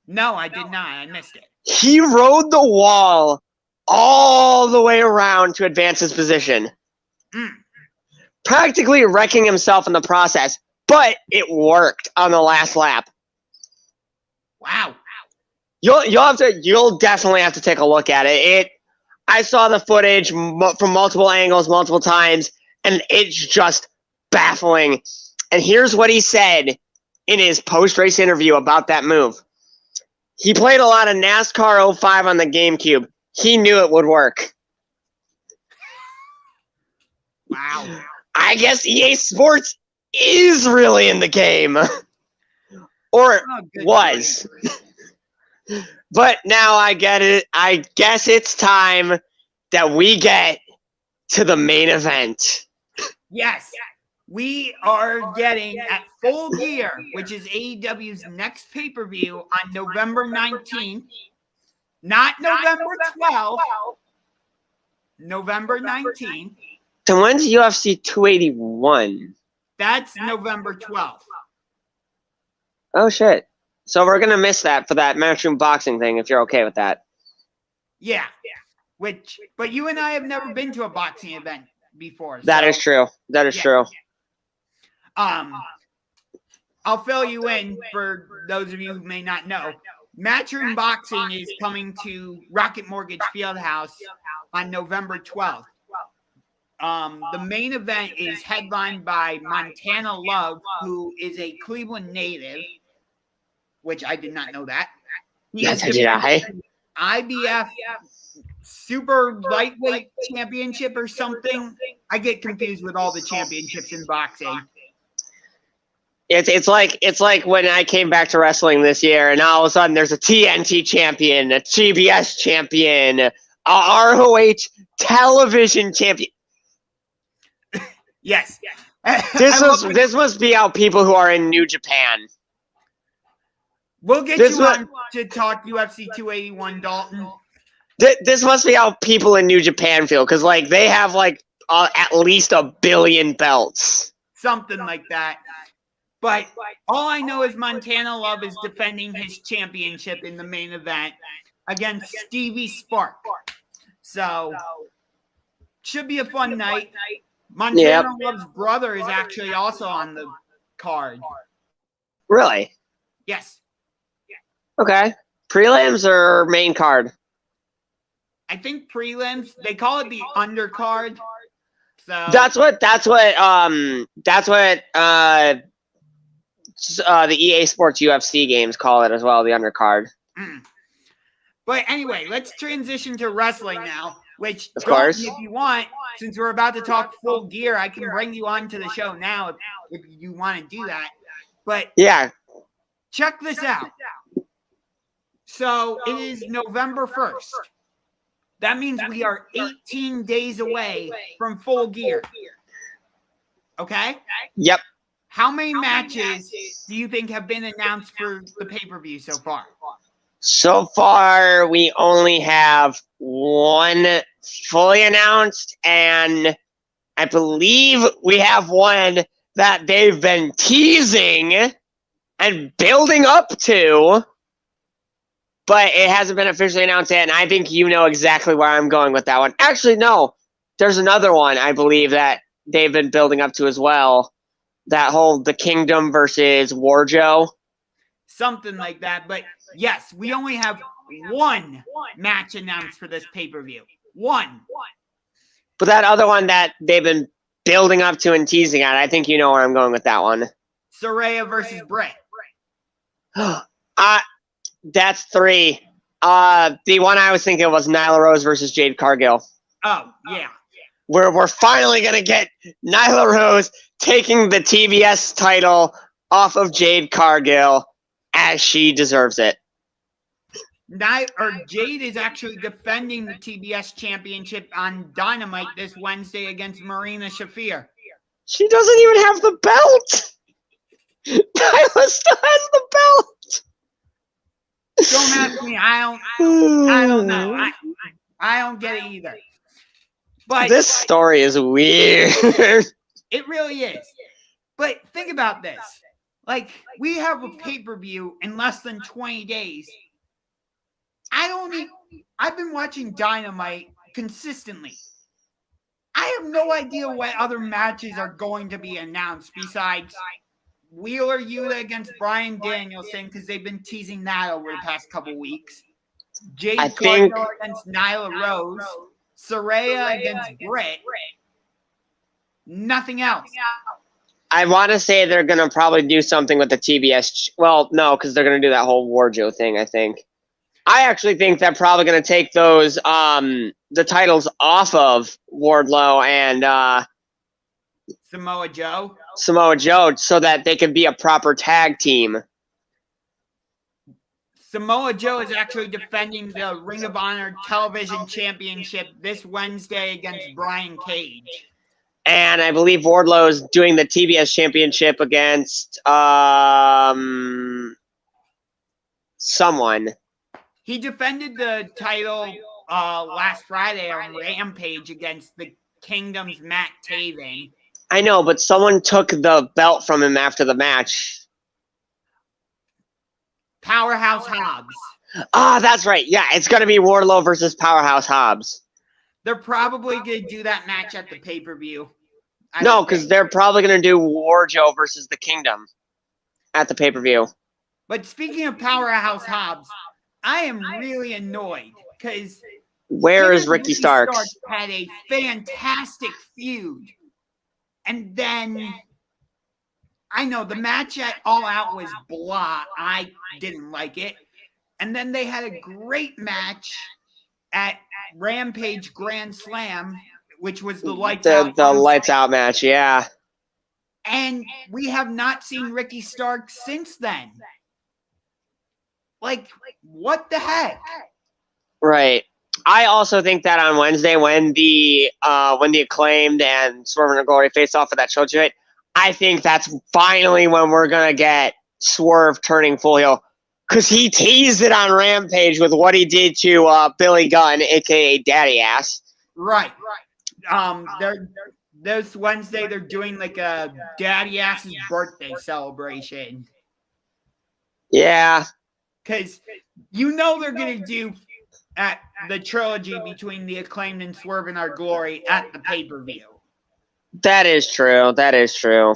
No, I did not. I missed it. He rode the wall all the way around to advance his position. Practically wrecking himself in the process, but it worked on the last lap. Wow. You'll definitely have to take a look at it. I saw the footage from multiple angles, multiple times, and it's just baffling. And here's what he said in his post-race interview about that move. He played a lot of NASCAR 05 on the GameCube. He knew it would work. Wow. I guess EA Sports is really in the game. Or was. But now I get it. I guess it's time that we get to the main event. Yes. We are getting at Full Gear, which is AEW's next pay-per-view on November 19th. Not November 12th. November 19th. So when's UFC 281? That's November 12th. Oh, shit. So we're going to miss that for that Matchroom Boxing thing, if you're okay with that. Yeah. But you and I have never been to a boxing event before. That is true. That is true. I'll fill you in for those of you who may not know. Matchroom Boxing is coming to Rocket Mortgage Fieldhouse on November 12th. The main event is headlined by Montana Love, who is a Cleveland native, which I did not know that. Yes, I did. IBF Super Lightweight Championship or something. I get confused with all the championships in boxing. It's like when I came back to wrestling this year, and all of a sudden there's a TNT champion, a TBS champion, a ROH television champion. Yes. This must be how people who are in New Japan. We'll get you on to talk UFC 281, Dalton. This must be how people in New Japan feel, because they have at least 1 billion belts. Something like that. But all I know is Montana Love is defending his championship in the main event against Stevie Spark. So, should be a fun night. Montana Love's brother is actually also on the card. Really? Yes. Okay. Prelims or main card? I think prelims, they call it the undercard. So That's what the EA Sports UFC games call it as well, the undercard. But anyway, let's transition to wrestling now, which, Of course. if you want, since we're about to talk Full Gear, I can bring you on to the show now if you want to do that. But Yeah. check this out. So it is November 1st. That means we are 18 days away from Full Gear. Okay? Yep. How many matches do you think have been announced for the pay-per-view so far? So far, we only have one fully announced, and I believe we have one that they've been teasing and building up to, but it hasn't been officially announced yet, and I think you know exactly where I'm going with that one. Actually, no. There's another one, I believe, that they've been building up to as well. That whole The Kingdom versus Warjo. Something like that. But yes, we only have one match announced for this pay-per-view. One. But that other one that they've been building up to and teasing at, I think you know where I'm going with that one. Saraya versus Britt. That's 3. The one I was thinking was Nyla Rose versus Jade Cargill. Oh, yeah. We're finally going to get Nyla Rose taking the TBS title off of Jade Cargill as she deserves it. Jade is actually defending the TBS championship on Dynamite this Wednesday against Marina Shafir. She doesn't even have the belt. Nyla still has the belt. Don't ask me. I don't know. I don't get it either. But this story is weird. It really is. But think about this. Like, we have a pay-per-view in less than 20 days. I've been watching Dynamite consistently. I have no idea what other matches are going to be announced besides Wheeler Yuta against Bryan Danielson, because they've been teasing that over the past couple weeks. Jade Cargill against Nyla Rose. Saraya against Britt. Nothing else. I want to say they're going to probably do something with the TBS. Well, no, because they're going to do that whole Warjo thing, I think. I actually think they're probably going to take those the titles off of Wardlow and Samoa Joe so that they can be a proper tag team. Samoa Joe is actually defending the Ring of Honor Television Championship this Wednesday against Brian Cage. And I believe Wardlow is doing the TBS Championship against someone. He defended the title last Friday on Rampage against the Kingdom's Matt Taven. I know, but someone took the belt from him after the match. Powerhouse Hobbs. Ah, that's right. Yeah, it's going to be Wardlow versus Powerhouse Hobbs. They're probably going to do that match at the pay-per-view. No, because they're probably going to do Warjo versus the Kingdom at the pay-per-view. But speaking of Powerhouse Hobbs, I am really annoyed because where is Ricky Starks? Had a fantastic feud. And then, I know the match at All Out was blah. I didn't like it. And then they had a great match at Rampage Grand Slam, which was the Lights Out. The Lights Out match, yeah. And we have not seen Ricky Starks since then. Like, what the heck? Right. I also think that on Wednesday, when the Acclaimed and Swerve and Glory face off for that show tonight, I think that's finally when we're gonna get Swerve turning full heel, because he teased it on Rampage with what he did to Billy Gunn, aka Daddy Ass. Right. This Wednesday they're doing like a Daddy Ass's birthday celebration. Yeah. Because you know they're going to do at the trilogy between the Acclaimed and Swerve in Our Glory at the pay-per-view. That is true. That is true.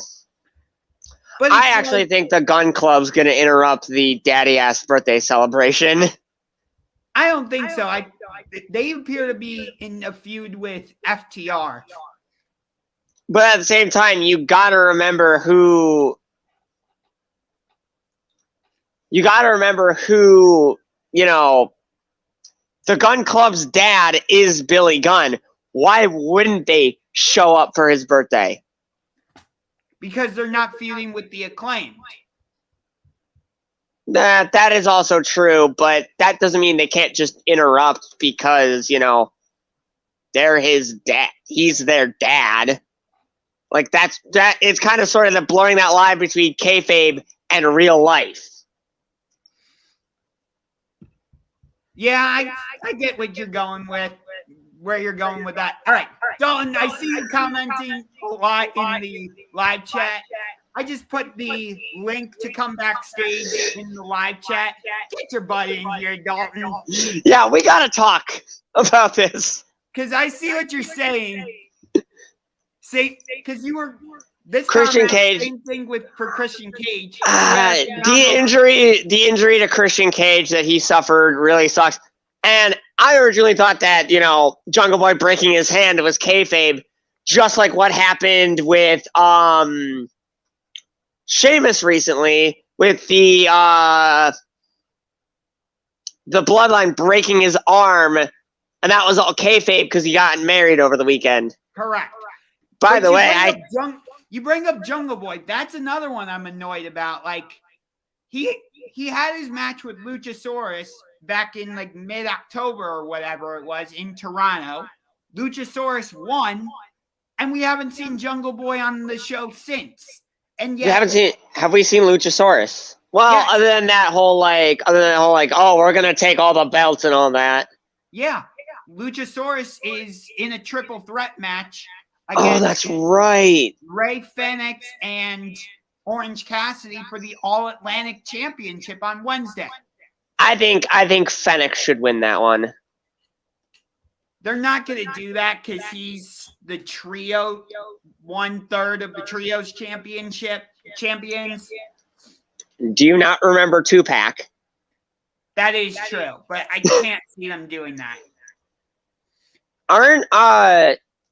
But I actually think the Gun Club's going to interrupt the daddy-ass birthday celebration. I don't think so. They appear to be in a feud with FTR. But at the same time, you got to remember who, you know, the Gun Club's dad is Billy Gunn. Why wouldn't they show up for his birthday? Because they're not feuding with the Acclaimed. That is also true, but that doesn't mean they can't just interrupt because, you know, they're his dad. He's their dad. Like, that it's kind of sort of the blurring that line between kayfabe and real life. Yeah, I get what you're going with, where you're going with that. All right, Dalton, I see you commenting a lot in the live chat. I just put the link to come backstage in the live chat. Get your butt in here, Dalton. Yeah, we got to talk about this. Because I see what you're saying. Because you were this Christian comment, Cage. same thing for Christian Cage. The injury to Christian Cage that he suffered really sucks. And I originally thought that, you know, Jungle Boy breaking his hand was kayfabe, just like what happened with Sheamus recently with the Bloodline breaking his arm, and that was all kayfabe because he got married over the weekend. Correct. By the way, you bring up Jungle Boy. That's another one I'm annoyed about. Like, he had his match with Luchasaurus back in like mid-October or whatever it was in Toronto. Luchasaurus won, and we haven't seen Jungle Boy on the show since. And yet, have we seen Luchasaurus? Well, yes. other than that whole oh, we're gonna take all the belts and all that. Yeah, Luchasaurus is in a triple threat match. Oh, that's right. Ray Fenix and Orange Cassidy for the All Atlantic Championship on Wednesday. I think Fenix should win that one. They're not going to do that because he's the trio, 1/3 of the trios champions. Do you not remember Tupac? That is true, but I can't see them doing that.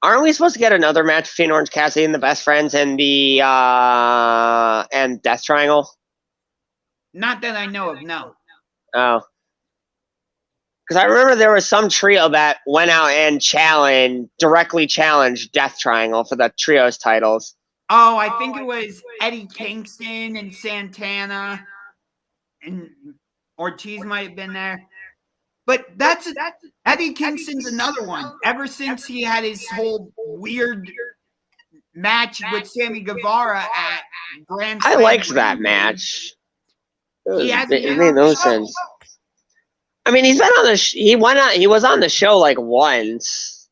Aren't we supposed to get another match between Orange Cassidy and the Best Friends and the and Death Triangle? Not that I know of, no. Oh. Because I remember there was some trio that went out and directly challenged Death Triangle for the trios titles. Oh, I think it was Eddie Kingston and Santana, and Ortiz might have been there. But Eddie Kingston's another one. Ever since he had his whole weird match with Sammy Guevara at Grand Slam, I liked that match. It made no sense. I mean, he's been on the he was on the show like once.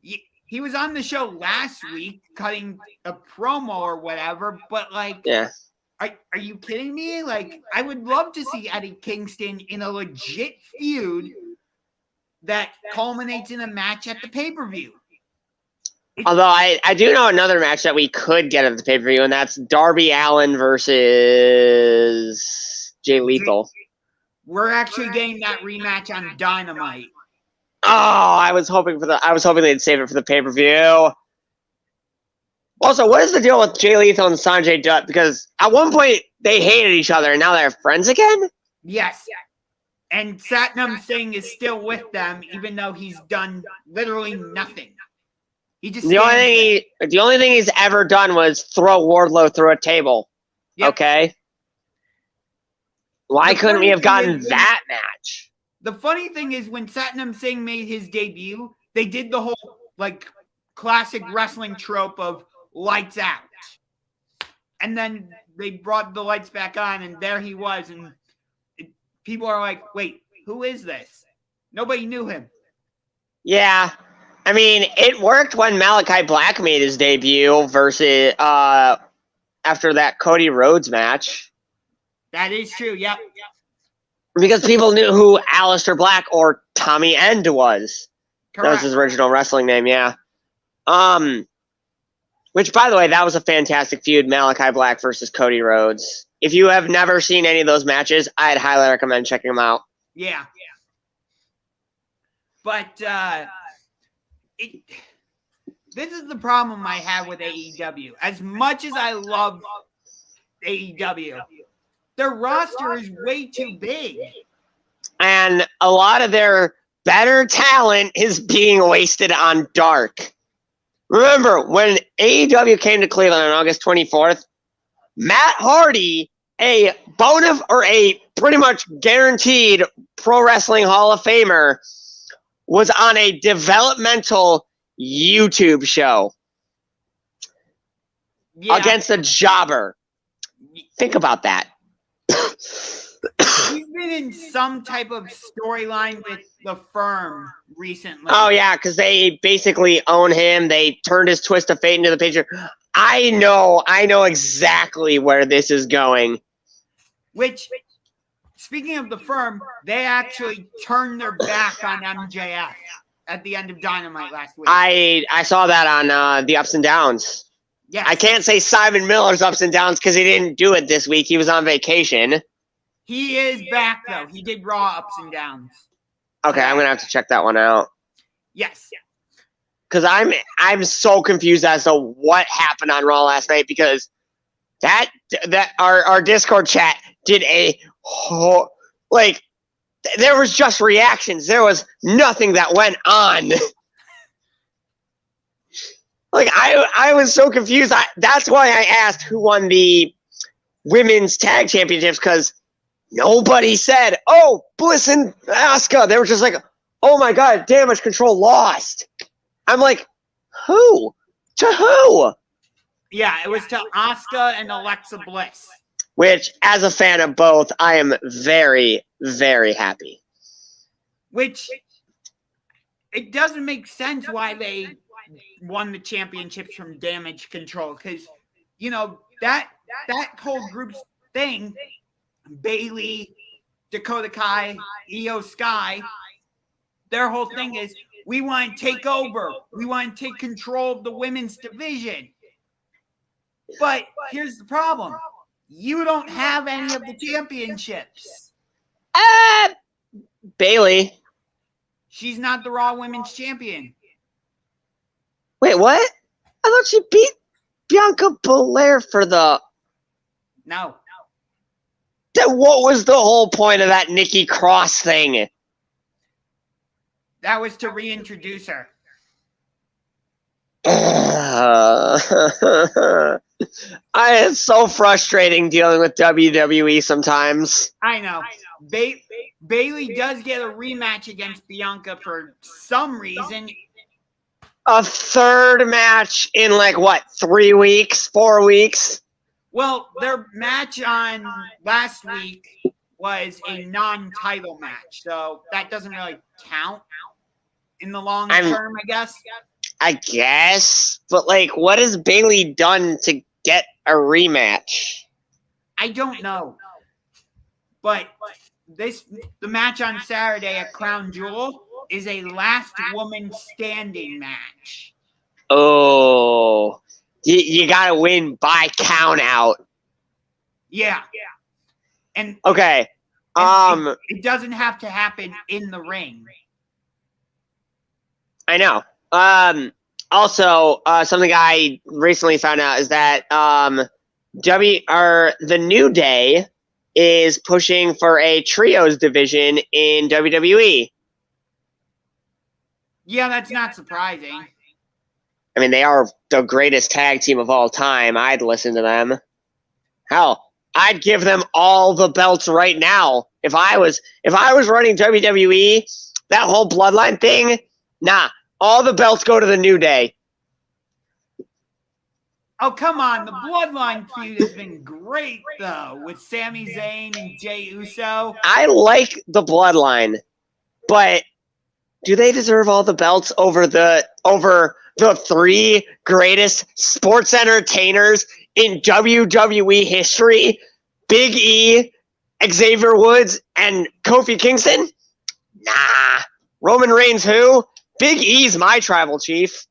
He was on the show last week cutting a promo or whatever, but like, yeah. Are you kidding me? Like, I would love to see Eddie Kingston in a legit feud that culminates in a match at the pay-per-view. Although I do know another match that we could get at the pay-per-view, and that's Darby Allin versus Jay Lethal. We're actually getting that rematch on Dynamite. Oh, I was hoping they'd save it for the pay-per-view. Also, what is the deal with Jay Lethal and Sanjay Dutt? Because at one point they hated each other, and now they're friends again? Yes. And Satnam Singh is still with them, even though he's done literally nothing. The only thing he's ever done was throw Wardlow through a table. Yep. Okay? Why couldn't we have gotten that match? The funny thing is, when Satnam Singh made his debut, they did the whole, like, classic wrestling trope of lights out. And then they brought the lights back on, and there he was. And people are like, wait, who is this? Nobody knew him. Yeah. I mean, it worked when Malachi Black made his debut versus after that Cody Rhodes match. That is true, yep. Because people knew who Aleister Black or Tommy End was. Correct. That was his original wrestling name, yeah. Which, by the way, that was a fantastic feud, Malachi Black versus Cody Rhodes. If you have never seen any of those matches, I'd highly recommend checking them out. Yeah. But this is the problem I have with AEW. As much as I love AEW, their roster is way too big. And a lot of their better talent is being wasted on Dark. Remember, when AEW came to Cleveland on August 24th, Matt Hardy, a pretty much guaranteed Pro Wrestling Hall of Famer, was on a developmental YouTube show against a jobber. Think about that. He's been in some type of storyline with the Firm recently. Oh, yeah, because they basically own him. They turned his Twist of Fate into the picture. I know exactly where this is going. Which, speaking of the Firm, they actually turned their back on MJF at the end of Dynamite last week. I saw that on the Ups and Downs. Yes. I can't say Simon Miller's Ups and Downs because he didn't do it this week. He was on vacation. He is back, though. He did Raw Ups and Downs. Okay, I'm going to have to check that one out. Yes. Because I'm so confused as to what happened on Raw last night, because that our Discord chat did a whole, like, there was just reactions. There was nothing that went on. Like, I was so confused. That's why I asked who won the women's tag championships, because nobody said, oh, Bliss and Asuka. They were just like, oh my God, Damage Control lost. I'm like, who? To who? Yeah, it was to Asuka and Alexa Bliss. Which, as a fan of both, I am very, very happy. Which, it doesn't make sense why they won the championships from Damage Control. Because, you know, that whole group's thing, Bailey, Dakota Kai, Io Sky, their whole thing is, we want to take over. We want to take control of the women's division. But here's the problem. You don't have any of the championships. Bailey. She's not the Raw Women's Champion. Wait, what? I thought she beat Bianca Belair for the... No. Then what was the whole point of that Nikki Cross thing? That was to reintroduce her. It's so frustrating dealing with WWE sometimes. I know. Bailey does get a rematch against Bianca for some reason. A third match in, like, what, 3 weeks, 4 weeks? Well, their match on last week was a non-title match, so that doesn't really count in the long term, I guess. I guess, but, like, what has Bailey done to get a rematch? I don't know. But the match on Saturday at Crown Jewel is a last woman standing match. Oh, you gotta win by count out. Yeah. And okay. It doesn't have to happen in the ring. I know. Also, something I recently found out is that the New Day is pushing for a trios division in WWE. Yeah, that's not surprising. I mean, they are the greatest tag team of all time. I'd listen to them. Hell, I'd give them all the belts right now. If I was running WWE, that whole bloodline thing, nah. All the belts go to the New Day. Oh, come on. The Bloodline feud has been great, though, with Sami Zayn and Jey Uso. I like the Bloodline, but do they deserve all the belts over the 3 greatest sports entertainers in WWE history? Big E, Xavier Woods, and Kofi Kingston? Nah. Roman Reigns who? Big E's my tribal chief.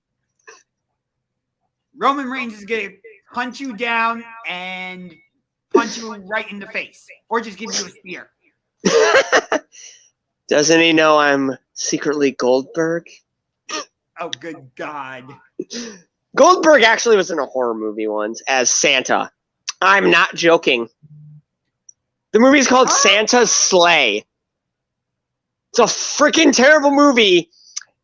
Roman Reigns is going to hunt you down and punch you right in the face, or just give you a spear. Doesn't he know I'm secretly Goldberg? Oh, good God. Goldberg actually was in a horror movie once as Santa. I'm not joking. The movie's called Santa's Sleigh. It's a freaking terrible movie,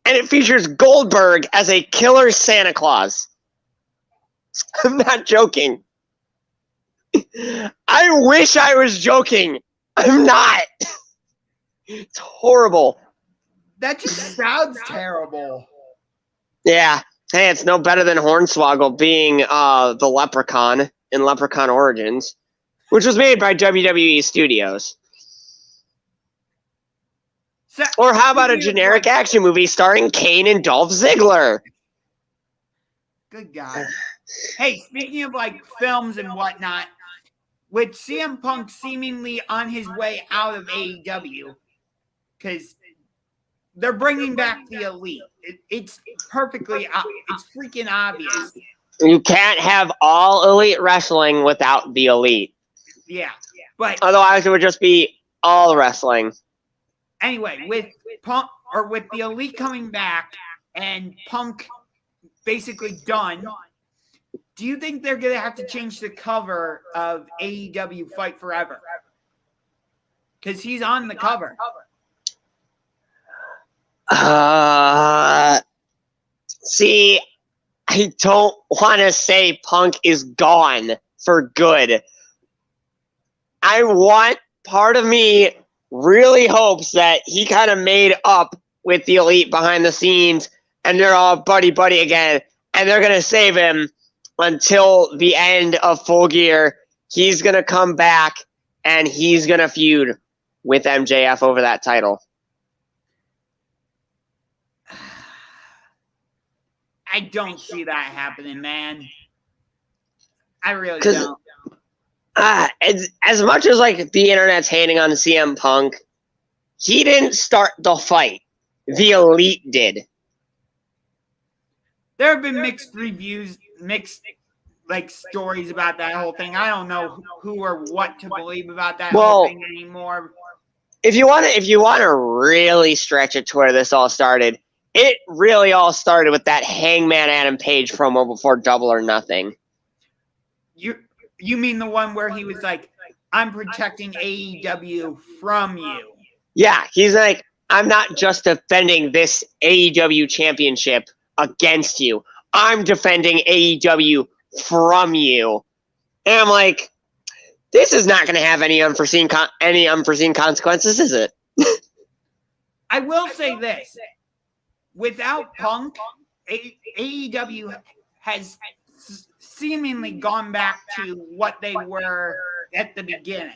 and it features Goldberg as a killer Santa Claus. I'm not joking. I wish I was joking. I'm not. It's horrible. That just sounds terrible. Yeah. Hey, it's no better than Hornswoggle being the Leprechaun in Leprechaun Origins, which was made by WWE Studios. So, Or how about a generic action movie starring Kane and Dolph Ziggler? Good God. Hey, speaking of like films and whatnot, with CM Punk seemingly on his way out of AEW, because they're bringing back the Elite. It's perfectly, it's freaking obvious. You can't have all Elite wrestling without the Elite. Yeah, but otherwise it would just be all wrestling. Anyway, with Punk or with the Elite coming back and Punk basically done, do you think they're gonna have to change the cover of AEW Fight Forever? Because he's on the cover. See, I don't want to say Punk is gone for good. Part of me really hopes that he kind of made up with the Elite behind the scenes and they're all buddy again and they're going to save him until the end of Full Gear. He's going to come back and he's going to feud with MJF over that title. I don't see that happening, man. I really don't. As much as like the internet's hating on CM Punk, he didn't start the fight. The Elite did. There have been mixed reviews, mixed like stories about that whole thing. I don't know who or what to believe about that whole thing anymore. If you want to really stretch it to where this all started, it really all started with that Hangman Adam Page promo before Double or Nothing. You mean the one where he was like, I'm protecting AEW from you. Yeah, he's like, I'm not just defending this AEW championship against you. I'm defending AEW from you. And I'm like, this is not going to have any unforeseen consequences, is it? I will say this. Without Punk, AEW has seemingly gone back to what they were at the beginning.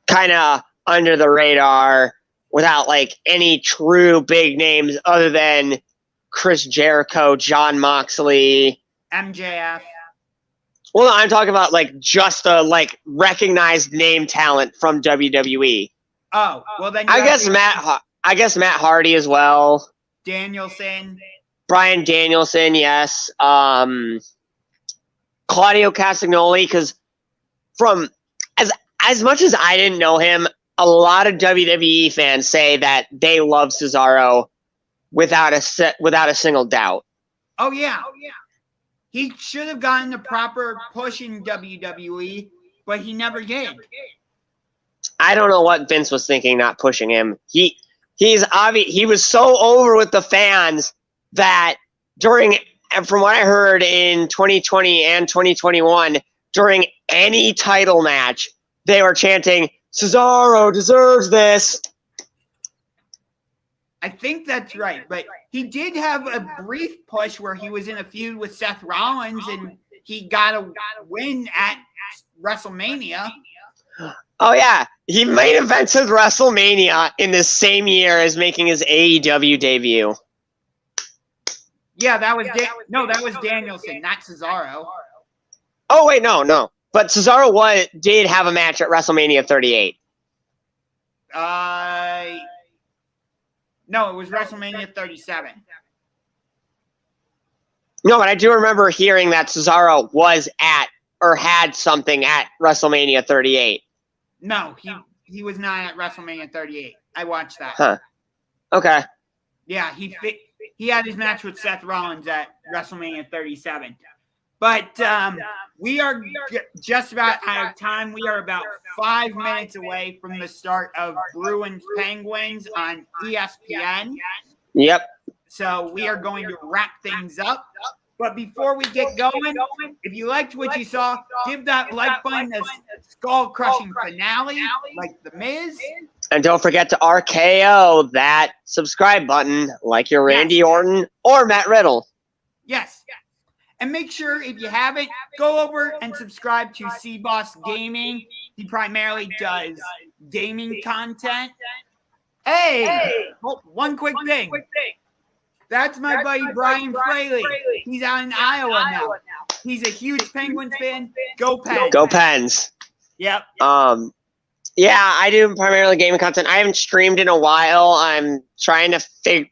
Kind of under the radar, without like any true big names other than Chris Jericho, Jon Moxley, MJF. Well, I'm talking about like just a like recognized name talent from WWE. Oh, well then I guess Matt Hardy as well. Danielson. Bryan Danielson, yes. Claudio Castagnoli, because from as much as I didn't know him, a lot of WWE fans say that they love Cesaro without a single doubt. Oh yeah. He should have gotten a proper push in WWE, but he never did. I don't know what Vince was thinking, not pushing him. He was so over with the fans that from what I heard in 2020 and 2021, during any title match, they were chanting, Cesaro deserves this. I think that's right, but he did have a brief push where he was in a feud with Seth Rollins and he got a win at WrestleMania. Oh, yeah. He main evented WrestleMania in the same year as making his AEW debut. Yeah, that was Danielson, not Cesaro. Oh, wait, no. But Cesaro did have a match at WrestleMania 38. No, it was WrestleMania 37. No, but I do remember hearing that Cesaro was at or had something at WrestleMania 38. No, he was not at WrestleMania 38. I watched that. Huh. Okay. Yeah, he had his match with Seth Rollins at WrestleMania 37. But we are just about out of time. We are about 5 minutes away from the start of Bruins Penguins on ESPN. Yep. So we are going to wrap things up. But before we get going, if you liked what you saw, give that like button a skull-crushing finale like The Miz. And don't forget to RKO that subscribe button like you're Randy Orton or Matt Riddle. Yes. And make sure, if you haven't, go over and subscribe to Seaboss Gaming. He primarily does gaming content. Hey, one quick thing. That's my buddy Brian Fraley. He's out in Iowa now. He's a huge Penguins fan. Go Pens. Go Pens. Yep. Yeah, I do primarily gaming content. I haven't streamed in a while. I'm trying to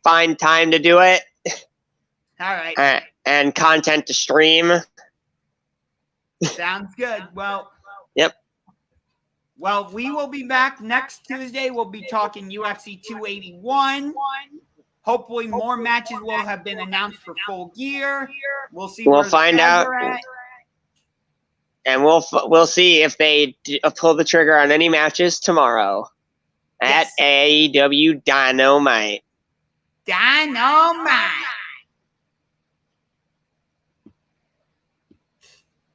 find time to do it. All right. And content to stream. Sounds good. Well. Yep. Well, we will be back next Tuesday. We'll be talking UFC 281. Hopefully, more matches will have been announced for Full Gear. We'll see. We'll find out, and we'll see if they pull the trigger on any matches tomorrow at AEW Dynamite. Dynamite.